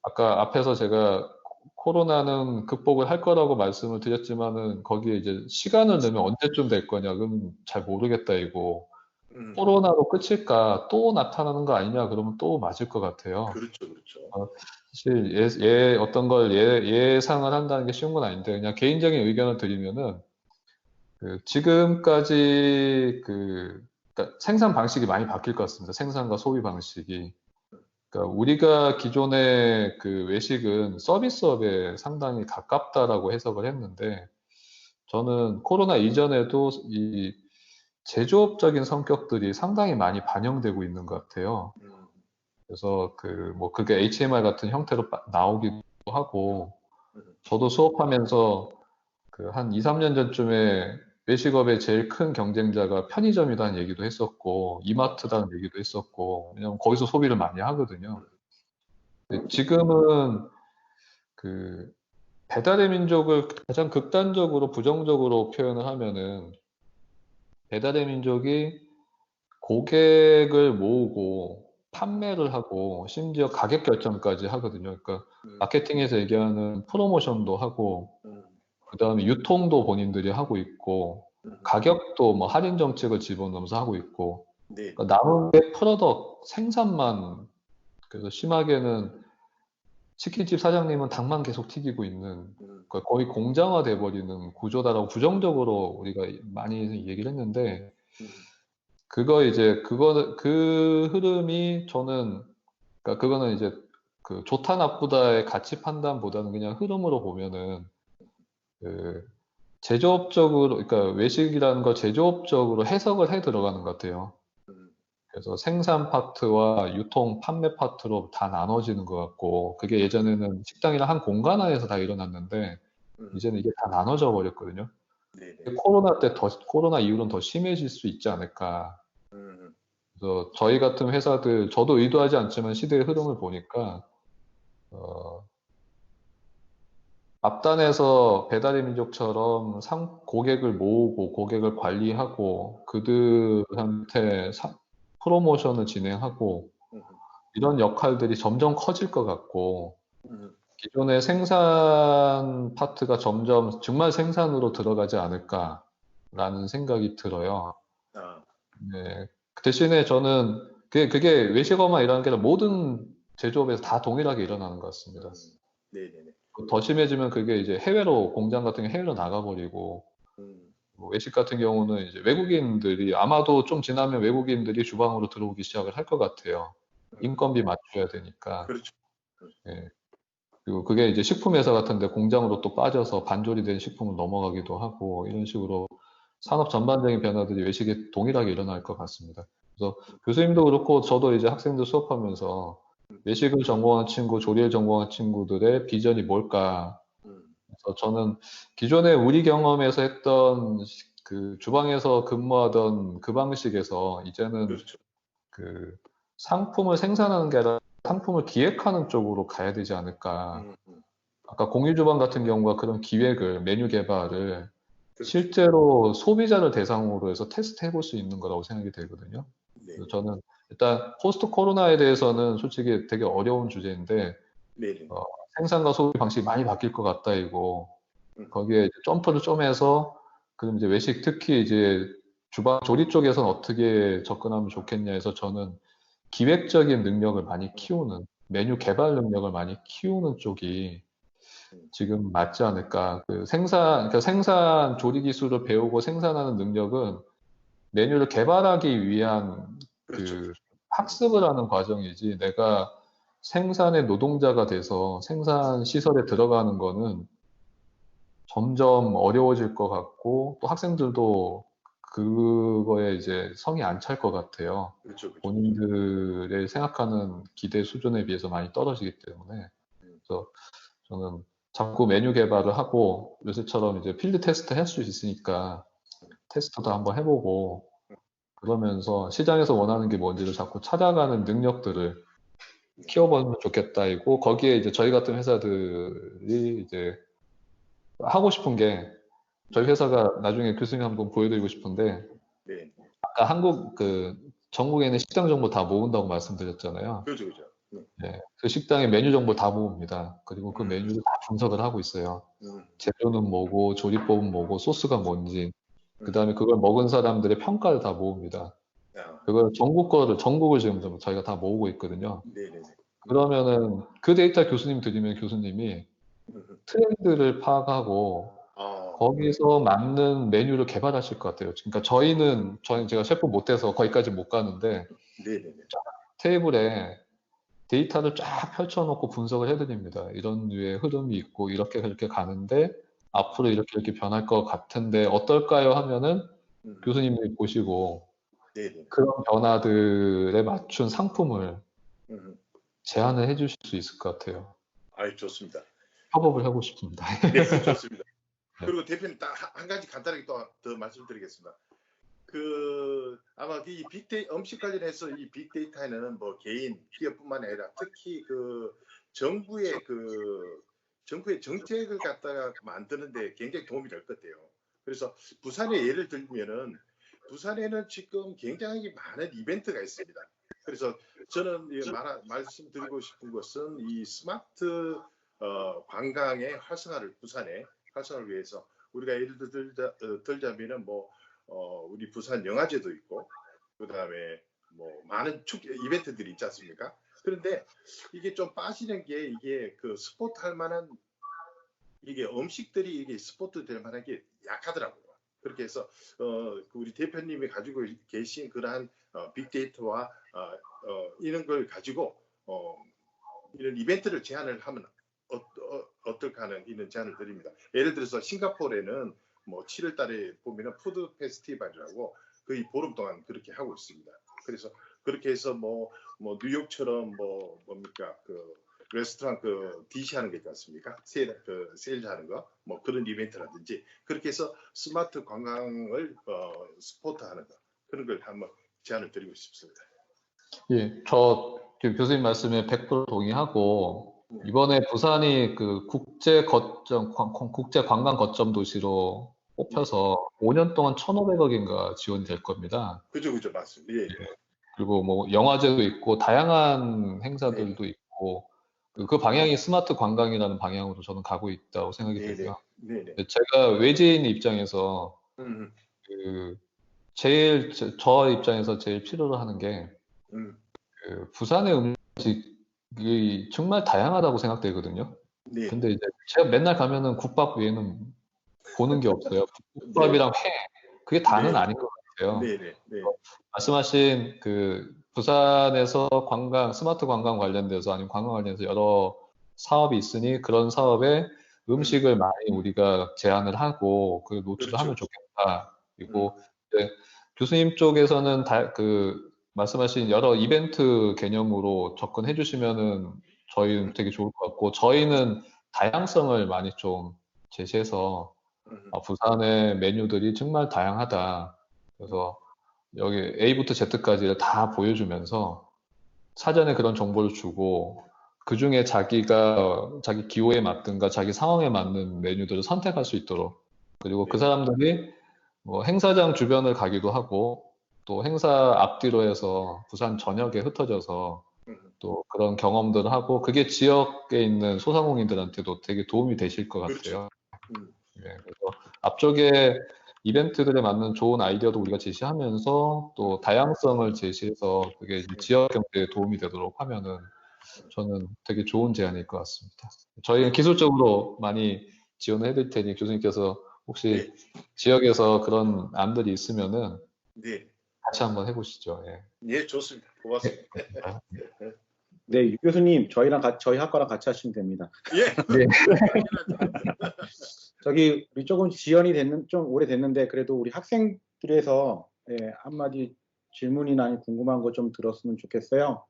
아까 앞에서 제가 코로나는 극복을 할 거라고 말씀을 드렸지만은 거기에 이제 시간을 넣으면 언제쯤 될 거냐, 그건 잘 모르겠다 이고, 코로나로 끝일까, 또 나타나는 거 아니냐 그러면 또 맞을 것 같아요. 그렇죠, 그렇죠. 사실 어떤 걸 예상을 한다는 게 쉬운 건 아닌데, 그냥 개인적인 의견을 드리면은 그 지금까지 그러니까 생산 방식이 많이 바뀔 것 같습니다. 생산과 소비 방식이. 그러니까 우리가 기존의 그 외식은 서비스업에 상당히 가깝다라고 해석을 했는데, 저는 코로나 이전에도 이 제조업적인 성격들이 상당히 많이 반영되고 있는 것 같아요. 그래서 뭐 그게 HMR 같은 형태로 나오기도 하고, 저도 수업하면서 그 한 2, 3년 전쯤에 외식업의 제일 큰 경쟁자가 편의점이라는 얘기도 했었고, 이마트라는 얘기도 했었고, 왜냐면 거기서 소비를 많이 하거든요. 근데 지금은 그 배달의 민족을 가장 극단적으로 부정적으로 표현을 하면은, 배달의 민족이 고객을 모으고 판매를 하고 심지어 가격 결정까지 하거든요. 그러니까 마케팅에서 얘기하는 프로모션도 하고, 그다음에 유통도 본인들이 하고 있고, 가격도 뭐 할인 정책을 집어넣으면서 하고 있고, 네. 그러니까 남은 게 프로덕트 생산만. 그래서 심하게는 치킨집 사장님은 닭만 계속 튀기고 있는, 그러니까 거의 공장화 돼버리는 구조다라고 부정적으로 우리가 많이 얘기를 했는데, 그 흐름이 저는, 그러니까 그거는 이제 그 좋다 나쁘다의 가치 판단보다는 그냥 흐름으로 보면은 그 제조업적으로, 그러니까 외식이라는 걸 제조업적으로 해석을 해 들어가는 것 같아요. 그래서 생산 파트와 유통, 판매 파트로 다 나눠지는 것 같고, 그게 예전에는 식당이랑 한 공간 안에서 다 일어났는데, 이제는 이게 다 나눠져 버렸거든요. 네네. 코로나 이후로는 더 심해질 수 있지 않을까. 그래서 저희 같은 회사들, 저도 의도하지 않지만 시대의 흐름을 보니까, 앞단에서 배달의 민족처럼 고객을 모으고 고객을 관리하고 그들한테 프로모션을 진행하고 이런 역할들이 점점 커질 것 같고, 기존의 생산 파트가 점점 정말 생산으로 들어가지 않을까라는 생각이 들어요. 네. 그 대신에 저는 그게 외식업만 일어나는 게 아니라 모든 제조업에서 다 동일하게 일어나는 것 같습니다. 네네네. 더 심해지면 그게 이제 해외로, 공장 같은 게 해외로 나가버리고, 뭐 외식 같은 경우는 이제 외국인들이, 아마도 좀 지나면 외국인들이 주방으로 들어오기 시작을 할 것 같아요. 인건비 맞춰야 되니까. 그렇죠. 예. 그리고 그게 이제 식품회사 같은데 공장으로 또 빠져서 반조리된 식품을 넘어가기도 하고, 이런 식으로 산업 전반적인 변화들이 외식에 동일하게 일어날 것 같습니다. 그래서 교수님도 그렇고 저도 이제 학생들 수업하면서 외식을 전공한 친구, 조리를 전공한 친구들의 비전이 뭘까? 그래서 저는 기존에 우리 경험에서 했던 그 주방에서 근무하던 그 방식에서 이제는 그렇죠. 그 상품을 생산하는 게 아니라 상품을 기획하는 쪽으로 가야 되지 않을까. 아까 공유주방 같은 경우가 그런 기획을, 메뉴 개발을 그렇죠. 실제로 소비자를 대상으로 해서 테스트 해볼 수 있는 거라고 생각이 되거든요. 네. 그래서 저는 일단 포스트 코로나에 대해서는 솔직히 되게 어려운 주제인데, 네네. 생산과 소비 방식이 많이 바뀔 것 같다 이거, 거기에 이제 점프를 좀 해서 그럼 이제 외식, 특히 이제 주방 조리 쪽에서는 어떻게 접근하면 좋겠냐 해서 저는 기획적인 능력을 많이 키우는, 메뉴 개발 능력을 많이 키우는 쪽이 지금 맞지 않을까. 그러니까 생산 조리 기술을 배우고 생산하는 능력은 메뉴를 개발하기 위한 그렇죠. 그 학습을 하는 과정이지, 내가 생산의 노동자가 돼서 생산 시설에 들어가는 거는 점점 어려워질 것 같고, 또 학생들도 그거에 이제 성이 안 찰 것 같아요. 그렇죠. 그렇죠. 본인들의 생각하는 기대 수준에 비해서 많이 떨어지기 때문에. 그래서 저는 자꾸 메뉴 개발을 하고, 요새처럼 이제 필드 테스트 할 수 있으니까 테스트도 한번 해보고, 그러면서 시장에서 원하는 게 뭔지를 자꾸 찾아가는 능력들을 키워보면 좋겠다이고, 거기에 이제 저희 같은 회사들이 이제 하고 싶은 게, 저희 회사가 나중에 교수님 한번 보여드리고 싶은데, 네. 아까 전국에 있는 식당 정보 다 모은다고 말씀드렸잖아요. 그렇죠. 그렇죠. 네, 그 식당의 메뉴 정보 다 모읍니다. 그리고 그 메뉴를 다 분석을 하고 있어요. 재료는 뭐고, 조리법은 뭐고, 소스가 뭔지, 그 다음에 그걸 먹은 사람들의 평가를 다 모읍니다. 그걸 전국을 지금 저희가 다 모으고 있거든요. 네네. 그러면은 그 데이터 교수님 드리면 교수님이 트렌드를 파악하고 거기서 맞는 메뉴를 개발하실 것 같아요. 그러니까 저희는 제가 셰프 못해서 거기까지 못 가는데, 네네네. 테이블에 데이터를 쫙 펼쳐놓고 분석을 해드립니다. 이런 류의 흐름이 있고 이렇게 그렇게 가는데 앞으로 이렇게 변할 것 같은데 어떨까요? 하면은 교수님이 보시고 네네. 그런 변화들에 맞춘 상품을 제안을 해주실 수 있을 것 같아요. 아이, 좋습니다. 협업을 하고 싶습니다. 네, 좋습니다. 네. 그리고 대표님 딱 한 가지 간단하게 또 더 말씀드리겠습니다. 아마 이 음식 관련해서 이 빅데이터에는 뭐 개인 기업뿐만 아니라 특히 정부의 정부의 정책을 갖다가 만드는데 굉장히 도움이 될 것 같아요. 그래서 부산의 예를 들면은 부산에는 지금 굉장히 많은 이벤트가 있습니다. 그래서 저는 말씀드리고 싶은 것은 이 스마트 관광의 부산의 활성화를 위해서 우리가 예를 들자면은 우리 부산 영화제도 있고, 그 다음에 많은 이벤트들이 있지 않습니까? 그런데 이게 좀 빠지는 게 이게 스포트 할 만한 이게 음식들이 이게 스포트 될 만한 게 약하더라고요. 그렇게 해서 우리 대표님이 가지고 계신 그러한 빅데이터와 이런 걸 가지고 이런 이벤트를 제안을 하면 어떨까 하는 이런 제안을 드립니다. 예를 들어서 싱가포르에는 7월 달에 보면은 푸드 페스티벌이라고 거의 보름 동안 그렇게 하고 있습니다. 그래서 그렇게 해서 뉴욕처럼 뭡니까 레스토랑 DC 하는 게 있지 않습니까? 세일 하는 거 그런 이벤트라든지 그렇게 해서 스마트 관광을 스포트하는 거 그런 걸 한번 제안을 드리고 싶습니다. 예, 저 교수님 말씀에 100% 동의하고, 이번에 부산이 국제 관광 거점 도시로 뽑혀서 5년 동안 1,500억인가 지원이 될 겁니다. 그죠, 맞습니다. 예. 그리고 영화제도 있고 다양한 행사들도 있고, 그 방향이 스마트 관광이라는 방향으로 저는 가고 있다고 생각이 되고요. 제가 외지인 입장에서 저 입장에서 제일 필요로 하는 게 부산의 음식이 정말 다양하다고 생각되거든요. 근데 이제 제가 맨날 가면은 국밥 외에는 보는 게 없어요. 국밥이랑 회, 그게 다는 아닌 것 같아요. 말씀하신 부산에서 스마트 관광 관련돼서 아니면 관광 관련해서 여러 사업이 있으니 그런 사업에 음식을 많이 우리가 제안을 하고 노출을 하면 좋겠다. 그리고 이제 교수님 쪽에서는 말씀하신 여러 이벤트 개념으로 접근해 주시면은 저희는 되게 좋을 것 같고, 저희는 다양성을 많이 좀 제시해서 부산의 메뉴들이 정말 다양하다. 그래서 여기 A부터 Z까지를 다 보여주면서 사전에 그런 정보를 주고 그 중에 자기 기호에 맞든가 자기 상황에 맞는 메뉴들을 선택할 수 있도록, 그리고 그 사람들이 행사장 주변을 가기도 하고 또 행사 앞뒤로 해서 부산 전역에 흩어져서 또 그런 경험들을 하고, 그게 지역에 있는 소상공인들한테도 되게 도움이 되실 것 같아요. 그래서 앞쪽에 이벤트들에 맞는 좋은 아이디어도 우리가 제시하면서 또 다양성을 제시해서 그게 지역 경제에 도움이 되도록 하면은 저는 되게 좋은 제안일 것 같습니다. 저희는 기술적으로 많이 지원을 해드릴 테니 교수님께서 혹시 지역에서 그런 안들이 있으면은 네, 같이 한번 해보시죠. 예. 예, 좋습니다. 고맙습니다. 네, 유 교수님, 저희 학과랑 같이 하시면 됩니다. 예. 네. 저기 우리 조금 지연이 좀 오래됐는데 그래도 우리 학생들에서 예, 한마디 질문이나 아니면 궁금한 거 좀 들었으면 좋겠어요.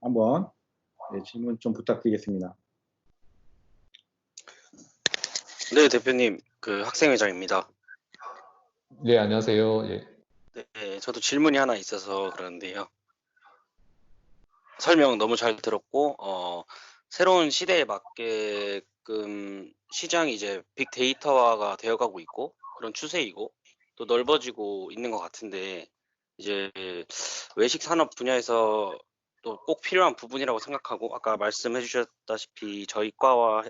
한번 질문 좀 부탁드리겠습니다. 네, 대표님, 학생회장입니다. 네, 안녕하세요. 예. 네, 저도 질문이 하나 있어서 그러는데요. 설명 너무 잘 들었고, 새로운 시대에 맞게끔 시장이 이제 빅데이터화가 되어가고 있고, 그런 추세이고, 또 넓어지고 있는 것 같은데, 이제 외식 산업 분야에서 또 꼭 필요한 부분이라고 생각하고, 아까 말씀해 주셨다시피 저희 과와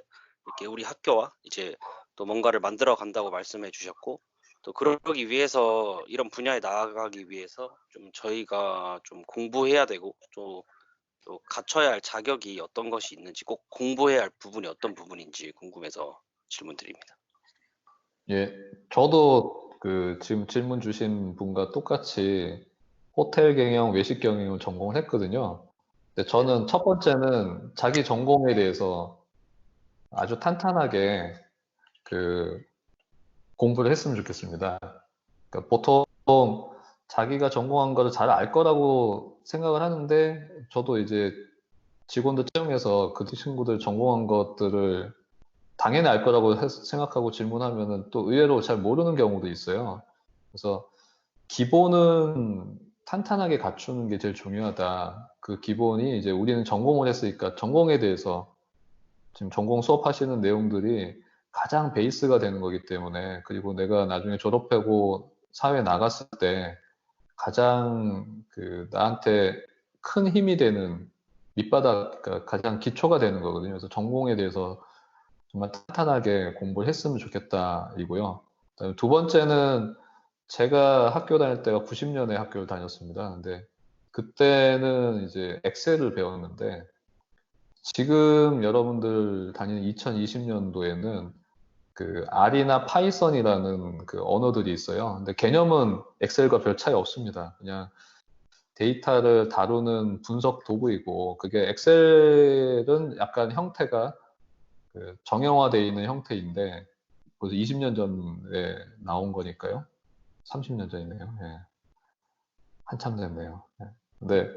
이렇게 우리 학교와 이제 또 뭔가를 만들어 간다고 말씀해 주셨고, 또 그러기 위해서 이런 분야에 나아가기 위해서 좀 저희가 좀 공부해야 되고 또 갖춰야 할 자격이 어떤 것이 있는지, 꼭 공부해야 할 부분이 어떤 부분인지 궁금해서 질문드립니다. 예, 저도 지금 질문 주신 분과 똑같이 호텔 경영, 외식 경영을 전공을 했거든요. 근데 저는 첫 번째는 자기 전공에 대해서 아주 탄탄하게 공부를 했으면 좋겠습니다. 그러니까 보통 자기가 전공한 거를 잘 알 거라고 생각을 하는데, 저도 이제 직원들 채용해서 그 친구들 전공한 것들을 당연히 알 거라고 생각하고 질문하면은 또 의외로 잘 모르는 경우도 있어요. 그래서 기본은 탄탄하게 갖추는 게 제일 중요하다. 그 기본이 이제 우리는 전공을 했으니까 전공에 대해서 지금 전공 수업하시는 내용들이 가장 베이스가 되는 거기 때문에, 그리고 내가 나중에 졸업하고 사회에 나갔을 때 가장 나한테 큰 힘이 되는 밑바닥, 그러니까 가장 기초가 되는 거거든요. 그래서 전공에 대해서 정말 탄탄하게 공부를 했으면 좋겠다이고요. 그다음에 두 번째는 제가 학교 다닐 때가 90년에 학교를 다녔습니다. 근데 그때는 이제 엑셀을 배웠는데, 지금 여러분들 다니는 2020년도에는 R이나 파이썬이라는 언어들이 있어요. 근데 개념은 엑셀과 별 차이 없습니다. 그냥 데이터를 다루는 분석 도구이고, 그게 엑셀은 약간 형태가 정형화되어 있는 형태인데, 벌써 20년 전에 나온 거니까요. 30년 전이네요. 예. 한참 됐네요. 예. 근데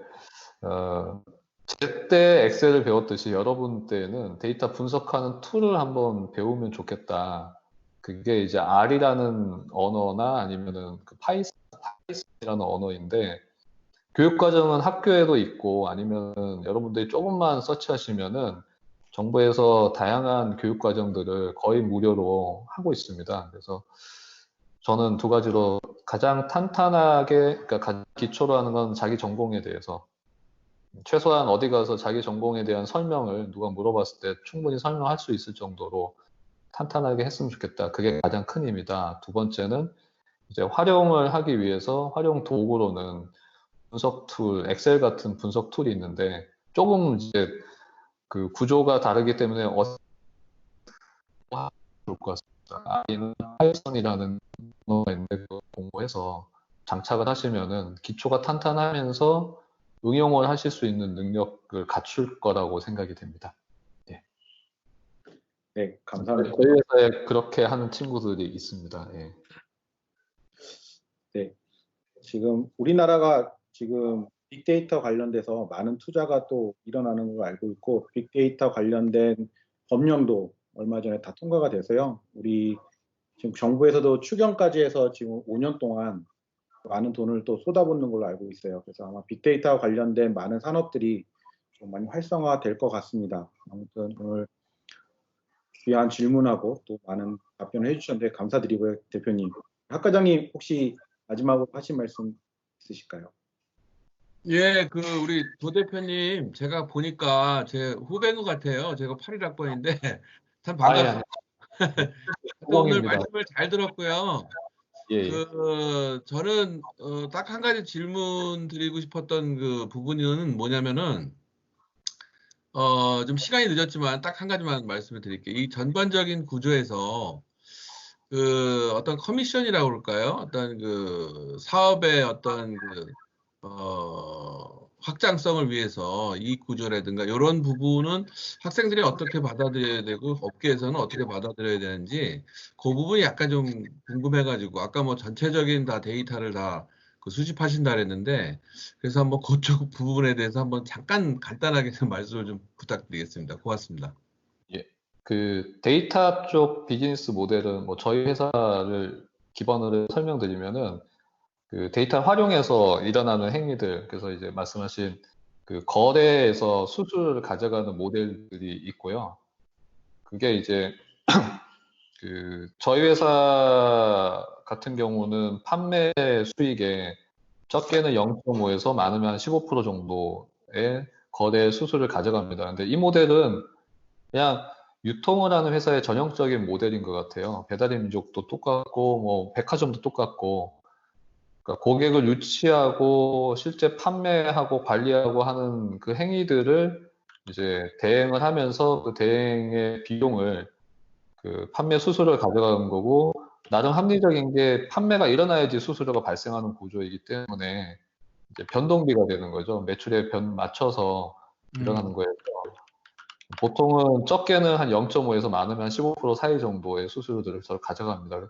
제때 엑셀을 배웠듯이 여러분 때는 데이터 분석하는 툴을 한번 배우면 좋겠다. 그게 이제 R이라는 언어나 아니면은 파이썬이라는 언어인데, 교육과정은 학교에도 있고 아니면은 여러분들이 조금만 서치하시면은 정부에서 다양한 교육과정들을 거의 무료로 하고 있습니다. 그래서 저는 두 가지로 가장 탄탄하게, 그러니까 가장 기초로 하는 건 자기 전공에 대해서, 최소한 어디 가서 자기 전공에 대한 설명을 누가 물어봤을 때 충분히 설명할 수 있을 정도로 탄탄하게 했으면 좋겠다. 그게 가장 큰 힘이다. 두 번째는 이제 활용을 하기 위해서 활용 도구로는 분석 툴, 엑셀 같은 분석 툴이 있는데, 조금 이제 구조가 다르기 때문에 좋을 것 같습니다. R이는 파이썬이라는 언어가 있는데 그거 공부해서 장착을 하시면은 기초가 탄탄하면서 응용을 하실 수 있는 능력을 갖출 거라고 생각이 됩니다. 예. 네, 감사합니다. 저희 회사에 그렇게 하는 친구들이 있습니다. 예. 네, 지금 우리나라가 지금 빅데이터 관련돼서 많은 투자가 또 일어나는 걸 알고 있고, 빅데이터 관련된 법령도 얼마 전에 다 통과가 돼서요. 우리 지금 정부에서도 추경까지 해서 지금 5년 동안 많은 돈을 또 쏟아붓는 걸로 알고 있어요. 그래서 아마 빅데이터 관련된 많은 산업들이 좀 많이 활성화될 것 같습니다. 아무튼 오늘 귀한 질문하고 또 많은 답변을 해주셨는데 감사드리고요, 대표님. 학과장님 혹시 마지막으로 하신 말씀 있으실까요? 예, 우리 도 대표님, 제가 보니까 제 후배인 것 같아요. 제가 81학번인데, 참 반갑습니다. 하여튼 오늘 후공입니다. 말씀을 잘 들었고요. 예. 저는 딱 한 가지 질문 드리고 싶었던 부분은 뭐냐면은, 좀 시간이 늦었지만 딱 한 가지만 말씀을 드릴게요. 이 전반적인 구조에서 그 어떤 커미션이라고 그럴까요? 어떤 그 사업의 어떤 그 확장성을 위해서 이익 구조라든가 이런 부분은 학생들이 어떻게 받아들여야 되고 업계에서는 어떻게 받아들여야 되는지 그 부분이 약간 좀 궁금해가지고 아까 뭐 전체적인 다 데이터를 다 그 수집하신다 그랬는데 그래서 한번 그쪽 부분에 대해서 한번 잠깐 간단하게 좀 말씀을 좀 부탁드리겠습니다. 고맙습니다. 예. 그 데이터 쪽 비즈니스 모델은 뭐 저희 회사를 기반으로 해서 설명드리면은 그 데이터를 활용해서 일어나는 행위들, 그래서 이제 말씀하신 그 거래에서 수수료를 가져가는 모델들이 있고요. 그게 이제 그 저희 회사 같은 경우는 판매 수익의 적게는 0.5에서 많으면 한 15% 정도의 거래 수수료를 가져갑니다. 근데 이 모델은 그냥 유통을 하는 회사의 전형적인 모델인 것 같아요. 배달의 민족도 똑같고, 뭐, 백화점도 똑같고, 그러니까 고객을 유치하고, 실제 판매하고, 관리하고 하는 그 행위들을 이제 대행을 하면서 그 대행의 비용을 그 판매 수수료를 가져가는 거고, 나름 합리적인 게 판매가 일어나야지 수수료가 발생하는 구조이기 때문에 이제 변동비가 되는 거죠. 매출에 맞춰서 일어나는 거예요. 보통은 적게는 한 0.5에서 많으면 한 15% 사이 정도의 수수료들을 저를 가져갑니다.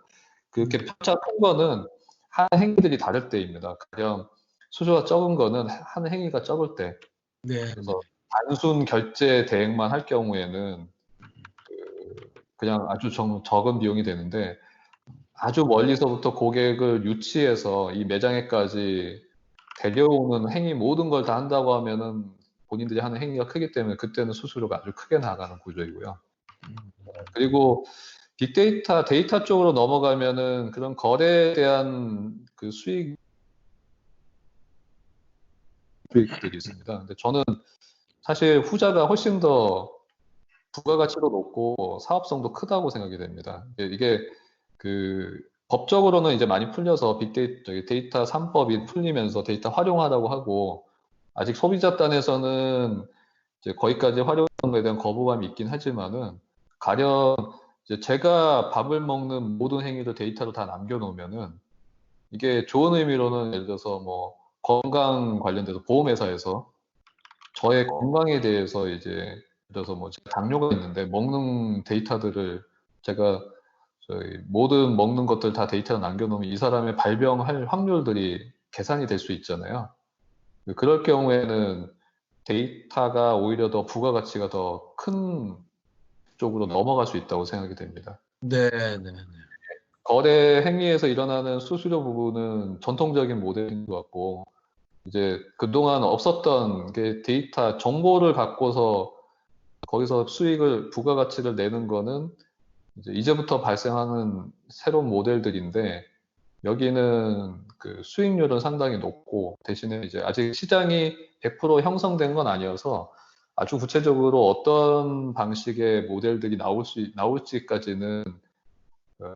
그렇게 편차 큰 거는 하는 행위들이 다를 때입니다. 가령 수수료가 적은 거는 하는 행위가 적을 때. 네. 그래서 단순 결제 대행만 할 경우에는 그냥 아주 적은 비용이 되는데 아주 멀리서부터 고객을 유치해서 이 매장에까지 데려오는 행위 모든 걸 다 한다고 하면은 본인들이 하는 행위가 크기 때문에 그때는 수수료가 아주 크게 나가는 구조이고요. 그리고 빅데이터, 데이터 쪽으로 넘어가면은 그런 거래에 대한 그 수익들이 있습니다. 근데 저는 사실 후자가 훨씬 더 부가가치도 높고 사업성도 크다고 생각이 됩니다. 이게 그 법적으로는 이제 많이 풀려서 빅데이터, 데이터 3법이 풀리면서 데이터 활용하라고 하고 아직 소비자 단에서는 이제 거기까지 활용하는 것에 대한 거부감이 있긴 하지만은 가령 이제 제가 밥을 먹는 모든 행위를 데이터로 다 남겨놓으면은 이게 좋은 의미로는 예를 들어서 뭐 건강 관련돼서 보험회사에서 저의 건강에 대해서 이제 예를 들어서 뭐 제가 당뇨가 있는데 먹는 데이터들을 제가 저희 모든 먹는 것들 다 데이터로 남겨놓으면 이 사람의 발병할 확률들이 계산이 될 수 있잖아요. 그럴 경우에는 데이터가 오히려 더 부가가치가 더 큰 쪽으로 넘어갈 수 있다고 생각이 됩니다. 네, 네, 네. 거래 행위에서 일어나는 수수료 부분은 전통적인 모델인 것 같고, 이제 그동안 없었던 게 데이터 정보를 갖고서 거기서 수익을, 부가가치를 내는 거는 이제 이제부터 발생하는 새로운 모델들인데, 여기는 그 수익률은 상당히 높고, 대신에 이제 아직 시장이 100% 형성된 건 아니어서 아주 구체적으로 어떤 방식의 모델들이 나올지까지는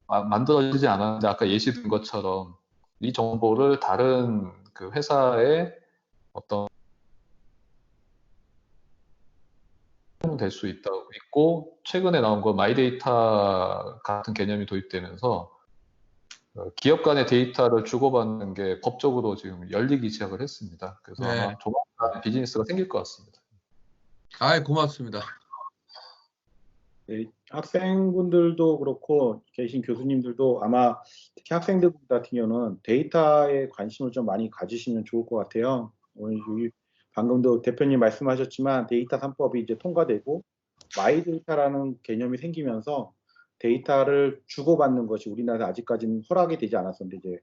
만들어지지 않았는데, 아까 예시 든 것처럼 이 정보를 다른 그 회사의 어떤 될 수 있고, 최근에 나온 거 마이데이터 같은 개념이 도입되면서 기업 간의 데이터를 주고받는 게 법적으로 지금 열리기 시작을 했습니다. 그래서 네. 아마 조만간 비즈니스가 생길 것 같습니다. 아이, 고맙습니다. 네, 학생분들도 그렇고 계신 교수님들도 아마 특히 학생들 같은 경우는 데이터에 관심을 좀 많이 가지시면 좋을 것 같아요. 오늘 방금도 대표님 말씀하셨지만 데이터 3법이 이제 통과되고 마이 데이터라는 개념이 생기면서 데이터를 주고받는 것이 우리나라에 아직까지는 허락이 되지 않았었는데 이제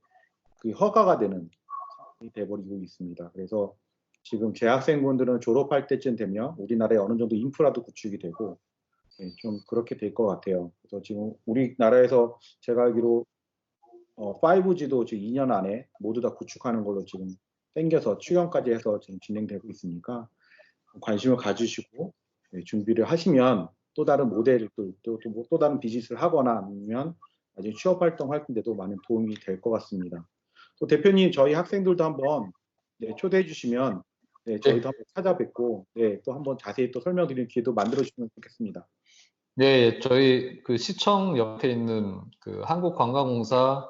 그 허가가 되는 상황이 돼버리고 있습니다. 그래서 지금 재학생분들은 졸업할 때쯤 되면 우리나라에 어느 정도 인프라도 구축이 되고 좀 그렇게 될 것 같아요. 그래서 지금 우리나라에서 제가 알기로 5G도 지금 2년 안에 모두 다 구축하는 걸로 지금 땡겨서 추경까지 해서 지금 진행되고 있으니까 관심을 가지시고 준비를 하시면 또 다른 모델을 또 다른 비즈니스를 하거나 아니면 나중에 취업 활동할 때도 많은 도움이 될 것 같습니다. 또 대표님 저희 학생들도 한번 초대해 주시면 네, 저희도 한번 찾아뵙고 네, 또 한번 자세히 또 설명드리는 기회도 만들어주시면 좋겠습니다. 네, 저희 그 시청 옆에 있는 그 한국관광공사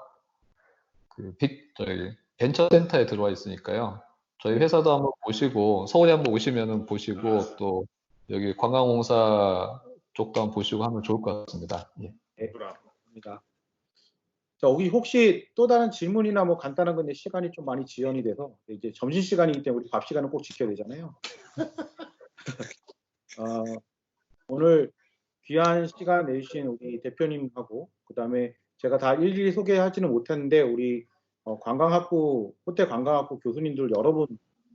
저희 벤처센터에 들어와 있으니까요. 저희 회사도 한번 보시고 서울에 한번 오시면은 보시고 또 여기 관광공사 쪽도 한번 보시고 하면 좋을 것 같습니다. 예. 네, 감사합니다. 자, 혹시 또 다른 질문이나 뭐 간단한 건데 시간이 좀 많이 지연이 돼서 이제 점심 시간이기 때문에 우리 밥 시간은 꼭 지켜야 되잖아요. 오늘 귀한 시간 내주신 우리 대표님하고 그다음에 제가 다 일일이 소개하지는 못했는데 우리 관광학부 호텔 관광학부 교수님들 여러분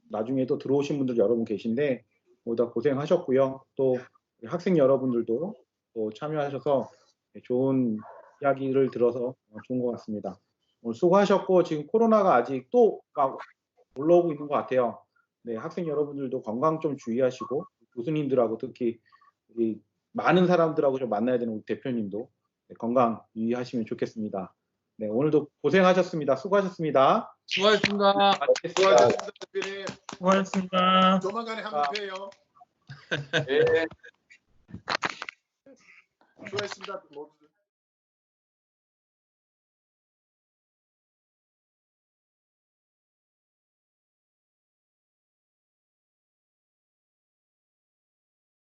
나중에 또 들어오신 분들 여러분 계신데 모두 다 고생하셨고요. 또 학생 여러분들도 또 참여하셔서 좋은 이야기를 들어서 좋은 것 같습니다. 오늘 수고하셨고 지금 코로나가 아직 또 막 올라오고 있는 것 같아요. 네, 학생 여러분들도 건강 좀 주의하시고 교수님들하고 특히 우리 많은 사람들하고 좀 만나야 되는 우리 대표님도 건강 유의하시면 좋겠습니다. 네, 오늘도 고생하셨습니다. 수고하셨습니다. 수고하셨습니다. 수고하셨습니다, 대표님. 수고하셨습니다. 조만간에 한번 봬요. 예. 수고하셨습니다, 모두.